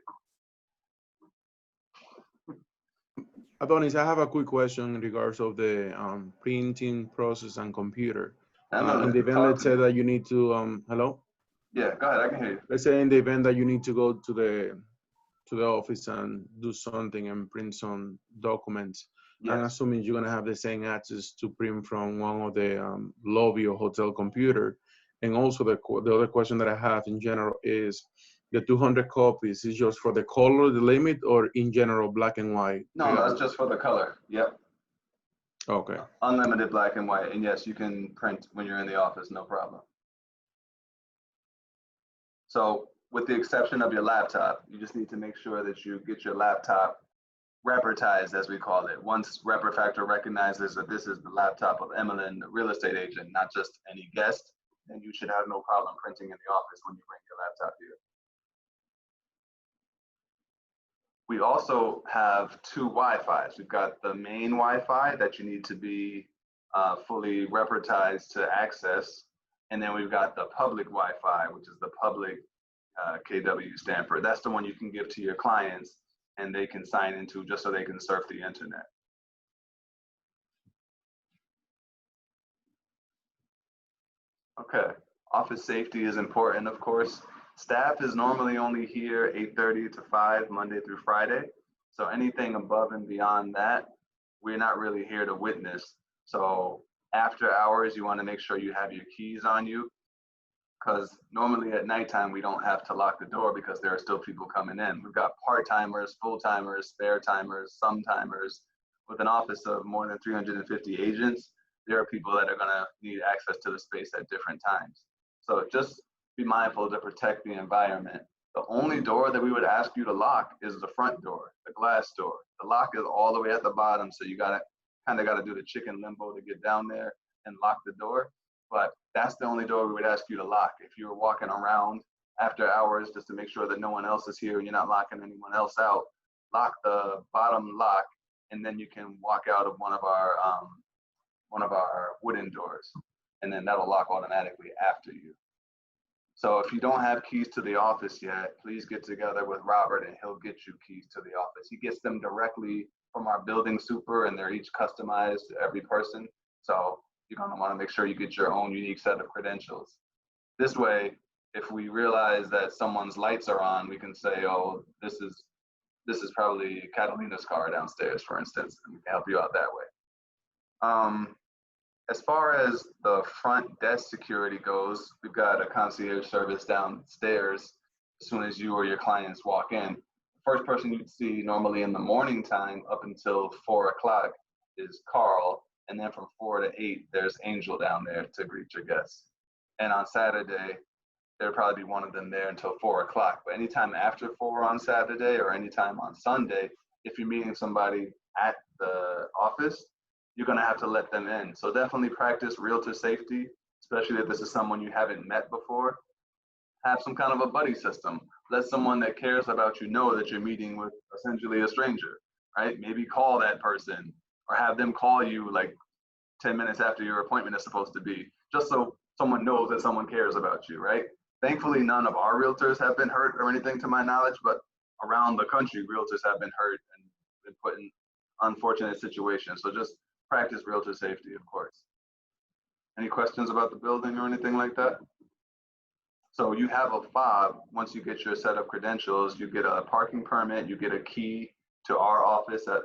Adonis, I have a quick question in regards of the printing process and computer. In the event, let's say that you need to, hello? Yeah, go ahead, I can hear you. Let's say in the event that you need to go to the office and do something and print some documents. Yes. I'm assuming you're gonna have the same access to print from one of the lobby or hotel computer. And also the other question that I have in general is, the 200 copies is just for the color, the limit, or in general, black and white? No, that's just for the color. Yep. Okay. Unlimited black and white. And yes, you can print when you're in the office, no problem. So with the exception of your laptop, you just need to make sure that you get your laptop Repritized, as we call it. Once RepRitFactor recognizes that this is the laptop of Emmeline, the real estate agent, not just any guest, then you should have no problem printing in the office when you bring your laptop here. We also have 2 Wi-Fis. We've got the main Wi-Fi that you need to be fully Repritized to access. And then we've got the public Wi-Fi, which is the public KW Stanford. That's the one you can give to your clients and they can sign into just so they can surf the internet. Okay, office safety is important, of course. Staff is normally only here 8:30 to 5, Monday through Friday. So anything above and beyond that, we're not really here to witness. So after hours, you want to make sure you have your keys on you, because normally at nighttime, we don't have to lock the door because there are still people coming in. We've got part-timers, full-timers, spare-timers, some-timers. With an office of more than 350 agents, there are people that are gonna need access to the space at different times. So just be mindful to protect the environment. The only door that we would ask you to lock is the front door, the glass door. The lock is all the way at the bottom, so you kind of gotta do the chicken limbo to get down there and lock the door. but that's the only door we would ask you to lock. If you're walking around after hours just to make sure that no one else is here and you're not locking anyone else out, lock the bottom lock, and then you can walk out of one of our wooden doors, and then that'll lock automatically after you. So if you don't have keys to the office yet, please get together with Robert and he'll get you keys to the office. He gets them directly from our building super, and they're each customized to every person. So you're gonna wanna make sure you get your own unique set of credentials. This way, if we realize that someone's lights are on, we can say, oh, this is probably Catalina's car downstairs, for instance, and we can help you out that way. As far as the front desk security goes, we've got a concierge service downstairs. As soon as you or your clients walk in, the first person you'd see normally in the morning time up until 4 o'clock is Carl, and then from 4 to 8, there's Angel down there to greet your guests. And on Saturday, there'll probably be one of them there until 4 o'clock. But anytime after 4 on Saturday or anytime on Sunday, if you're meeting somebody at the office, you're gonna have to let them in. So definitely practice realtor safety, especially if this is someone you haven't met before. Have some kind of a buddy system. Let someone that cares about you know that you're meeting with essentially a stranger, right? Maybe call that person or have them call you like 10 minutes after your appointment is supposed to be, just so someone knows that someone cares about you, right? Thankfully, none of our realtors have been hurt or anything to my knowledge, but around the country, realtors have been hurt and been put in unfortunate situations. So just practice realtor safety, of course. Any questions about the building or anything like that? So you have a fob. Once you get your set of credentials, you get a parking permit, you get a key to our office that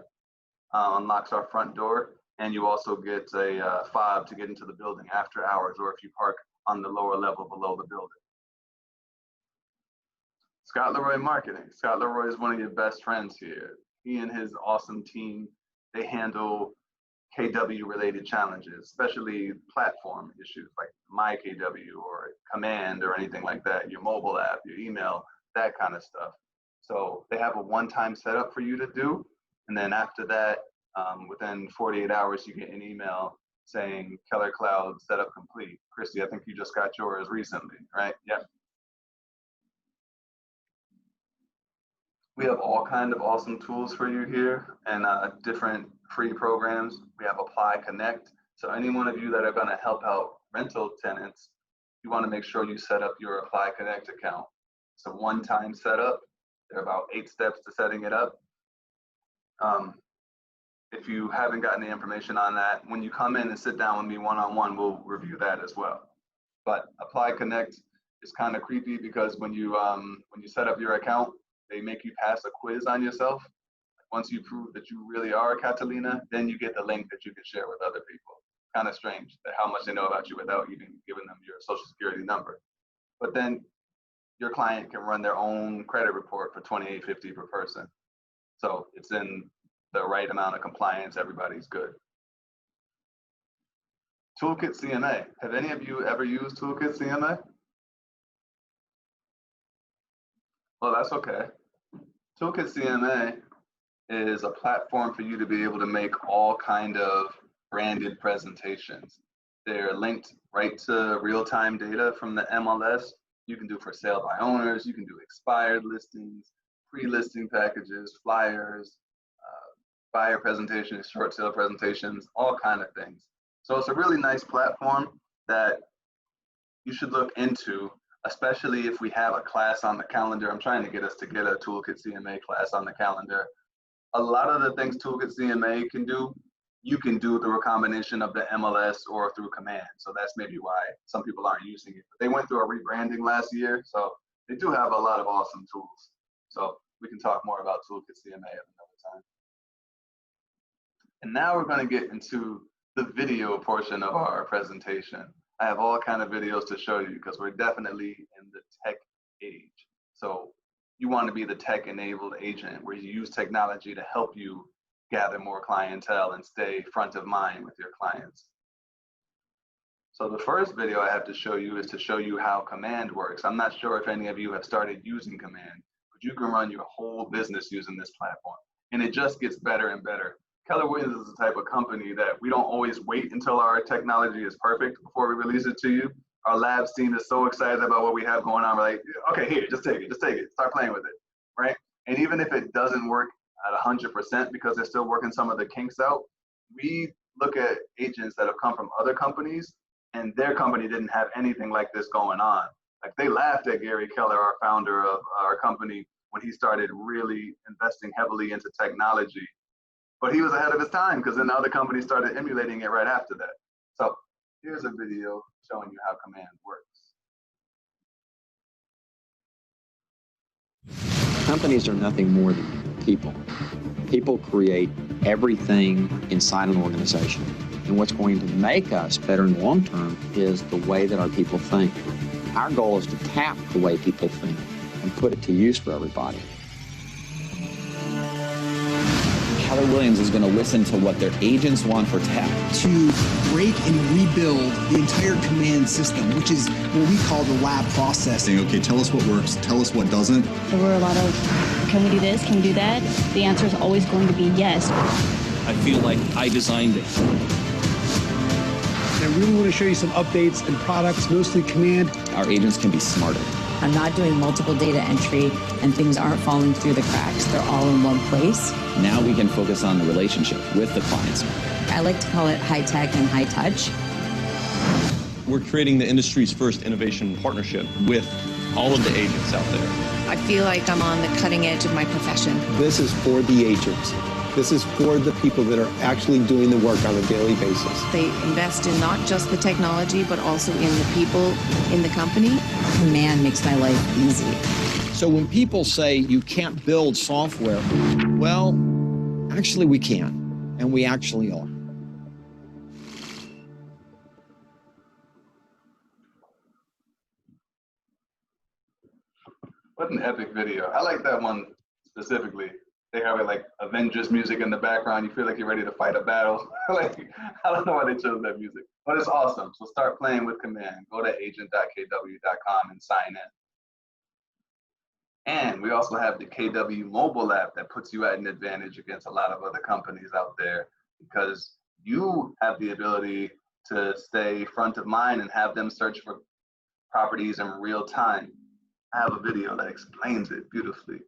unlocks our front door, and you also get a fob to get into the building after hours, or if you park on the lower level below the building. Scott Leroy Marketing. Scott Leroy is one of your best friends here. He and his awesome team, they handle KW related challenges, especially platform issues like MyKW or Command or anything like that, your mobile app, your email, that kind of stuff. So they have a one-time setup for you to do. And then after that, within 48 hours, you get an email saying Keller Cloud setup complete. Christy, I think you just got yours recently, right? Yep. We have all kinds of awesome tools for you here and different free programs. We have Apply Connect. So any one of you that are going to help out rental tenants, you want to make sure you set up your Apply Connect account. It's a one-time setup. There are about 8 steps to setting it up. If you haven't gotten the information on that, when you come in and sit down with me one-on-one, we'll review that as well. But Apply Connect is kind of creepy because when you set up your account, they make you pass a quiz on yourself. Once you prove that you really are Catalina, then you get the link that you can share with other people. Kind of strange that how much they know about you without even giving them your social security number. But then your client can run their own credit report for $28.50 per person. So it's in the right amount of compliance, everybody's good. Toolkit CMA. Have any of you ever used Toolkit CMA? Well, that's okay. Toolkit CMA is a platform for you to be able to make all kind of branded presentations. They're linked right to real-time data from the MLS. You can do for sale by owners, you can do expired listings, pre-listing packages, flyers, buyer presentations, short sale presentations, all kind of things. So it's a really nice platform that you should look into, especially if we have a class on the calendar. I'm trying to get us to get a Toolkit CMA class on the calendar. A lot of the things Toolkit CMA can do, you can do through a combination of the MLS or through Command. So that's maybe why some people aren't using it. But they went through a rebranding last year, so they do have a lot of awesome tools. So we can talk more about Toolkit CMA at another time. And now we're going to get into the video portion of our presentation. I have all kinds of videos to show you because we're definitely in the tech age. So you want to be the tech-enabled agent where you use technology to help you gather more clientele and stay front of mind with your clients. So the first video I have to show you is to show you how Command works. I'm not sure if any of you have started using Command, but you can run your whole business using this platform. And it just gets better and better. Keller Williams is the type of company that we don't always wait until our technology is perfect before we release it to you. Our labs team is so excited about what we have going on. We're like, okay, here, just take it, start playing with it, right? And even if it doesn't work at 100% because they're still working some of the kinks out, we look at agents that have come from other companies and their company didn't have anything like this going on. Like they laughed at Gary Keller, our founder of our company, when he started really investing heavily into technology. But he was ahead of his time because then other companies started emulating it right after that. So here's a video showing you how Command works. Companies are nothing more than people. People create everything inside an organization. And what's going to make us better in the long term is the way that our people think. Our goal is to tap the way people think and put it to use for everybody. Keller Williams is going to listen to what their agents want for tech. To break and rebuild the entire command system, which is what we call the lab process. Saying, okay, tell us what works, tell us what doesn't. There were a lot of, can we do this, can we do that? The answer is always going to be yes. I feel like I designed it. I really want to show you some updates and products, mostly command. Our agents can be smarter. I'm not doing multiple data entry and things aren't falling through the cracks. They're all in one place. Now we can focus on the relationship with the clients. I like to call it high tech and high touch. We're creating the industry's first innovation partnership with all of the agents out there. I feel like I'm on the cutting edge of my profession. This is for the agents. This is for the people that are actually doing the work on a daily basis. They invest in not just the technology, but also in the people in the company. Command makes my life easy. So when people say you can't build software, well, actually we can, and we actually are. What an epic video. I like that one specifically. They have like Avengers music in the background. You feel like you're ready to fight a battle. Like, I don't know why they chose that music, but it's awesome. So start playing with Command. Go to agent.kw.com and sign in. And we also have the KW mobile app that puts you at an advantage against a lot of other companies out there because you have the ability to stay front of mind and have them search for properties in real time. I have a video that explains it beautifully.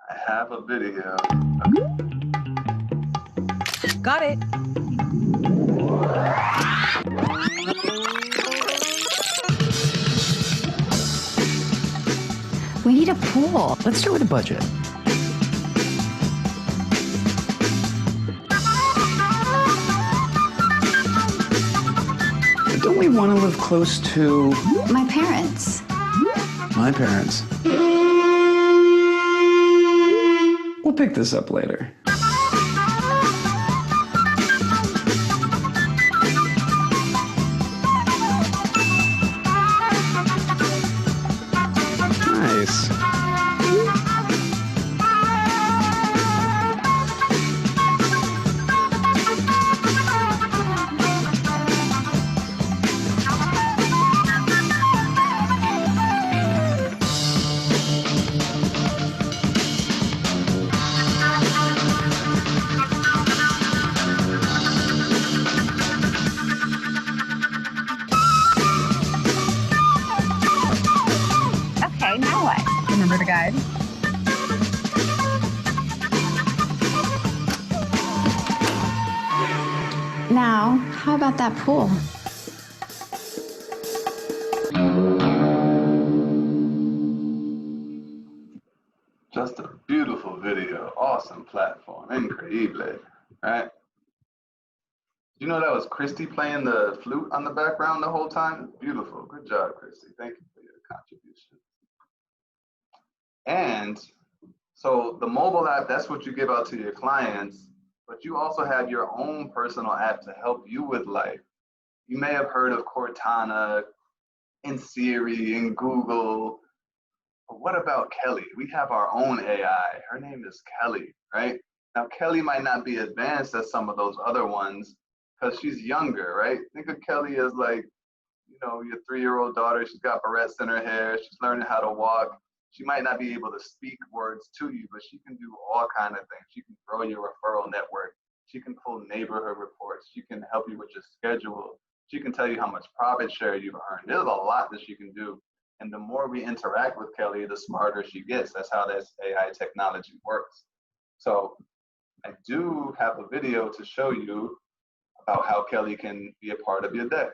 I have a video. Got it. We need a pool. Let's start with a budget. Don't we want to live close to my parents? My parents. We'll pick this up later. Nice. Okay, now what? Remember the guide? Now, how about that pool? Just a beautiful video, awesome platform, increíble, right? Did you know that was Christy playing the flute on the background the whole time? Beautiful, good job, Christy. Thank you for your contribution. And so the mobile app, that's what you give out to your clients, but you also have your own personal app to help you with life. You may have heard of Cortana and Siri and Google. But what about Kelly? We have our own AI. Her name is Kelly, right? Now, Kelly might not be advanced as some of those other ones because she's younger, right? Think of Kelly as like, you know, your 3-year-old daughter. She's got barrettes in her hair. She's learning how to walk. She might not be able to speak words to you, but she can do all kind of things. She can grow your referral network. She can pull neighborhood reports. She can help you with your schedule. She can tell you how much profit share you've earned. There's a lot that she can do. And the more we interact with Kelly, the smarter she gets. That's how this AI technology works. So I do have a video to show you about how Kelly can be a part of your day.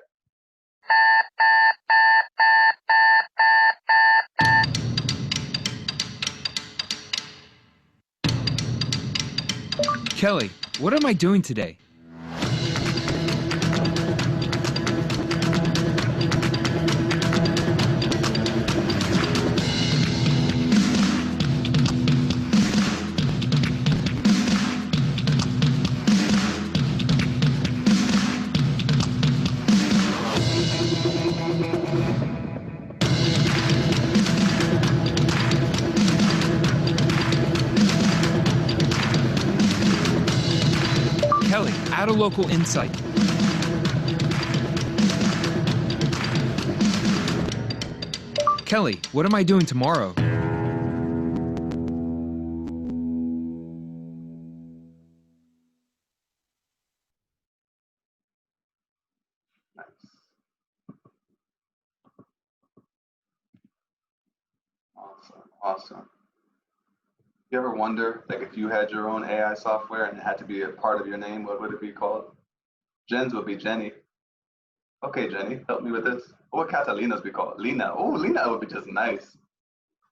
Kelly, what am I doing today? Kelly, add a local insight. Kelly, what am I doing tomorrow? Awesome. You ever wonder, like, if you had your own AI software and it had to be a part of your name, what would it be called? Jen's would be Jenny. Okay, Jenny, help me with this. What would Catalina's be called? Lina. Oh, Lina would be just nice.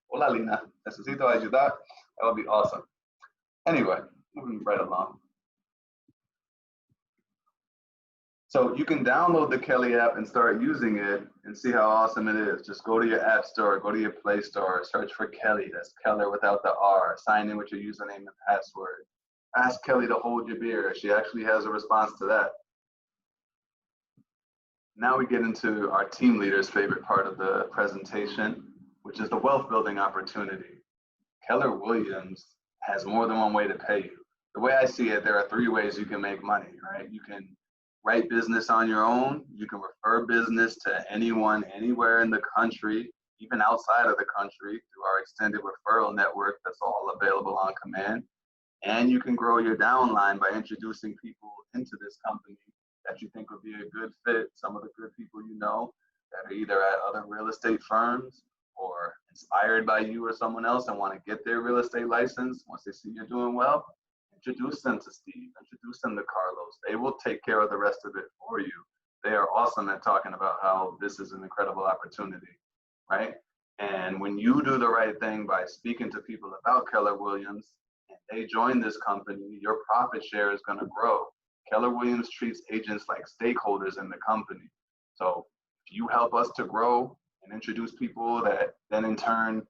Hola, Lina. Necesito ayudar. That would be awesome. Anyway, moving right along. So you can download the Kelly app and start using it and see how awesome it is. Just go to your app store, go to your Play Store, search for Kelly. That's Keller without the R. Sign in with your username and password. Ask Kelly to hold your beer. She actually has a response to that. Now we get into our team leader's favorite part of the presentation, which is the wealth building opportunity. Keller Williams has more than one way to pay you. The way I see it, there are 3 ways you can make money, right? You can write business on your own. You can refer business to anyone, anywhere in the country, even outside of the country, through our extended referral network that's all available on command. And you can grow your downline by introducing people into this company that you think would be a good fit. Some of the good people you know that are either at other real estate firms or inspired by you or someone else and want to get their real estate license. Once they see you're doing well, introduce them to Steve, introduce them to Carlos. They will take care of the rest of it for you. They are awesome at talking about how this is an incredible opportunity, right? And when you do the right thing by speaking to people about Keller Williams and they join this company, your profit share is going to grow. Keller Williams treats agents like stakeholders in the company. So if you help us to grow and introduce people that then in turn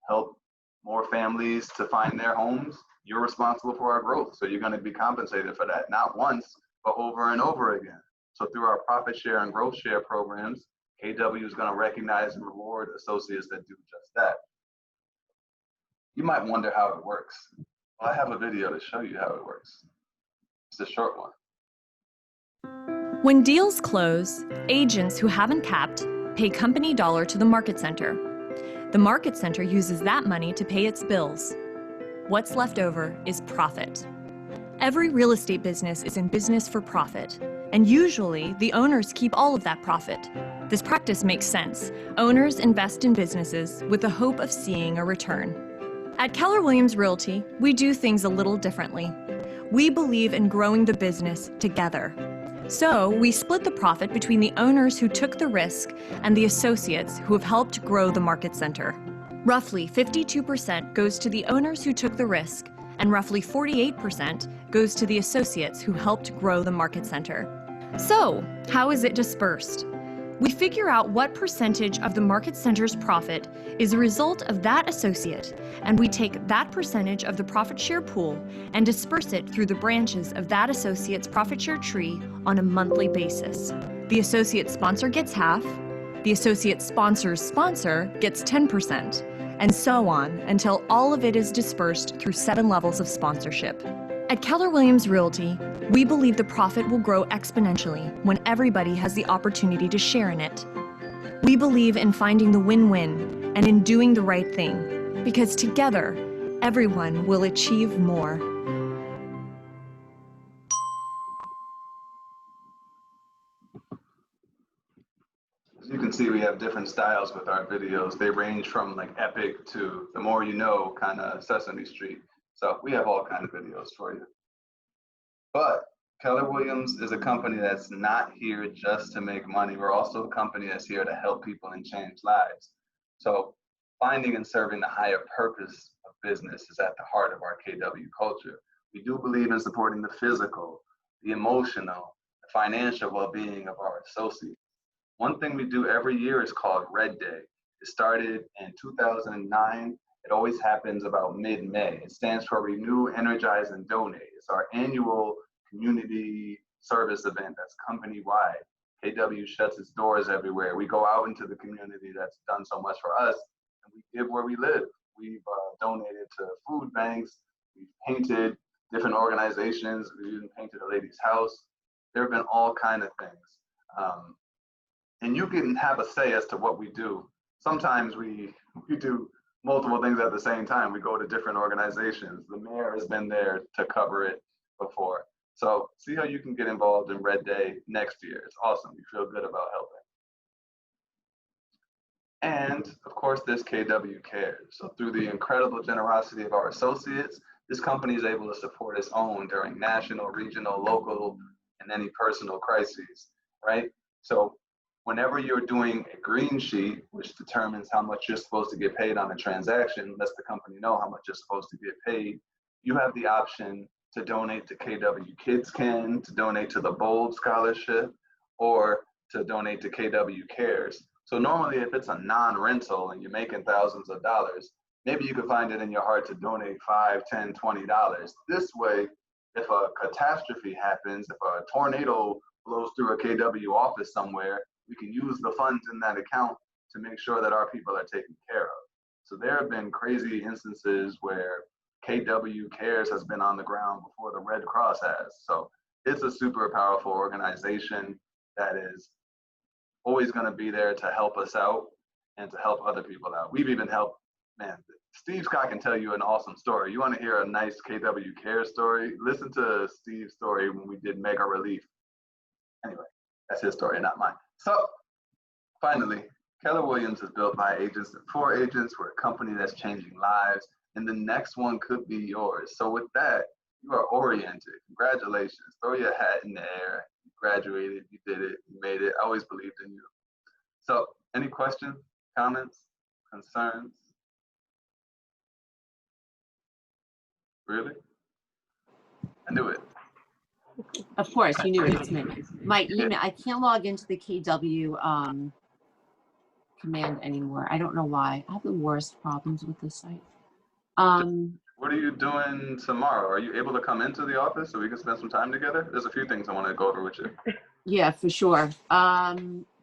help more families to find their homes, you're responsible for our growth. So you're going to be compensated for that, not once, but over and over again. So through our profit share and growth share programs, KW is going to recognize and reward associates that do just that. You might wonder how it works. Well, I have a video to show you how it works. It's a short one. When deals close, agents who haven't capped pay company dollar to the market center. The market center uses that money to pay its bills. What's left over is profit. Every real estate business is in business for profit, and usually the owners keep all of that profit. This practice makes sense. Owners invest in businesses with the hope of seeing a return. At Keller Williams Realty, we do things a little differently. We believe in growing the business together. So we split the profit between the owners who took the risk and the associates who have helped grow the market center. Roughly 52% goes to the owners who took the risk, and roughly 48% goes to the associates who helped grow the market center. So, how is it dispersed? We figure out what percentage of the market center's profit is a result of that associate, and we take that percentage of the profit share pool and disperse it through the branches of that associate's profit share tree on a monthly basis. The associate sponsor gets half, the associate sponsor's sponsor gets 10%, and so on until all of it is dispersed through 7 levels of sponsorship. At Keller Williams Realty, we believe the profit will grow exponentially when everybody has the opportunity to share in it. We believe in finding the win-win and in doing the right thing. Because together, everyone will achieve more. As you can see, we have different styles with our videos. They range from like epic to the more you know kind of Sesame Street. So we have all kinds of videos for you. But Keller Williams is a company that's not here just to make money. We're also a company that's here to help people and change lives. So finding and serving the higher purpose of business is at the heart of our KW culture. We do believe in supporting the physical, the emotional, the financial well-being of our associates. One thing we do every year is called Red Day. It started in 2009. It always happens about mid-May. It stands for Renew, Energize, and Donate. It's our annual community service event that's company-wide. KW shuts its doors everywhere. We go out into the community that's done so much for us, and we give where we live. We've donated to food banks. We've painted different organizations. We even painted a lady's house. There have been all kinds of things. And you can have a say as to what we do. Sometimes we do multiple things at the same time. We go to different organizations. The mayor has been there to cover it before. So see how you can get involved in Red Day next year. It's awesome. You feel good about helping. And of course, there's KW Cares. So through the incredible generosity of our associates, this company is able to support its own during national, regional, local, and any personal crises, right? So whenever you're doing a green sheet, which determines how much you're supposed to get paid on a transaction, lets the company know how much you're supposed to get paid, you have the option to donate to KW Kids Can, to donate to the Bold Scholarship, or to donate to KW Cares. So normally if it's a non-rental and you're making thousands of dollars, maybe you could find it in your heart to donate $5, $10, $20. This way, if a catastrophe happens, if a tornado blows through a KW office somewhere, we can use the funds in that account to make sure that our people are taken care of. So there have been crazy instances where KW Cares has been on the ground before the Red Cross has. So it's a super powerful organization that is always going to be there to help us out and to help other people out. We've even helped, man, Steve Scott can tell you an awesome story. You want to hear a nice KW Cares story? Listen to Steve's story when we did Mega Relief. Anyway, that's his story, not mine. So finally, Keller Williams is built by agents and for agents. We're a company that's changing lives, and the next one could be yours. So with that, you are oriented. Congratulations. Throw your hat in the air. You graduated, you did it, you made it. I always believed in you. So any questions, comments, concerns? Really? I knew it. Of course, you knew it. It's me. My email, I can't log into the KW command anymore. I don't know why. I have the worst problems with this site. What are you doing tomorrow? Are you able to come into the office so we can spend some time together? There's a few things I want to go over with you. Yeah, for sure.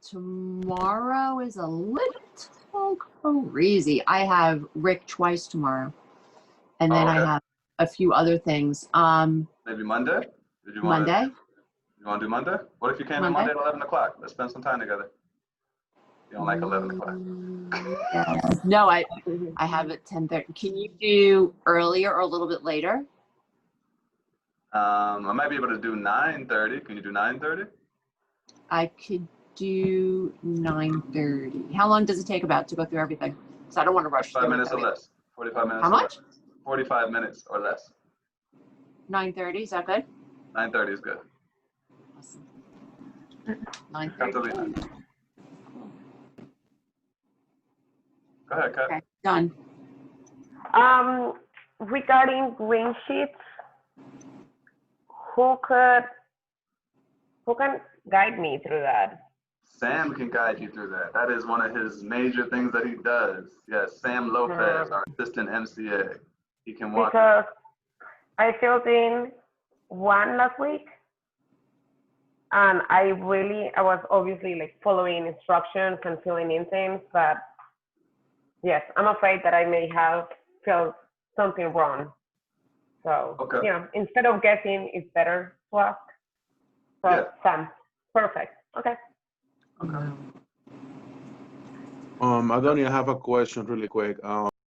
Tomorrow is a little crazy. I have Rick twice tomorrow. And then I have a few other things. Maybe Monday? Did you want Monday? You want to do Monday? What if you came in Monday at 11 o'clock? Let's spend some time together. You don't like 11 o'clock? No, I have it 10:30. Can you do earlier or a little bit later? I might be able to do 9:30. Can you do 9:30? I could do 9:30. How long does it take about to go through everything? So I don't want to rush. 45 minutes or less. 45 minutes. How much? 45 minutes or less. 9:30, is that good? 9:30 is good. Awesome. 9:30. Go ahead, Kat. Okay, done. Regarding green sheets, who can guide me through that? Sam can guide you through that. That is one of his major things that he does. Yes, Sam Lopez, our assistant MCA. He can walk. Because I filled in one last week, and I was obviously like following instructions and filling in things, but yes, I'm afraid that I may have filled something wrong. So, you know, instead of guessing, it's better to ask. So, Sam, perfect. Okay. Adonia, I have a question really quick.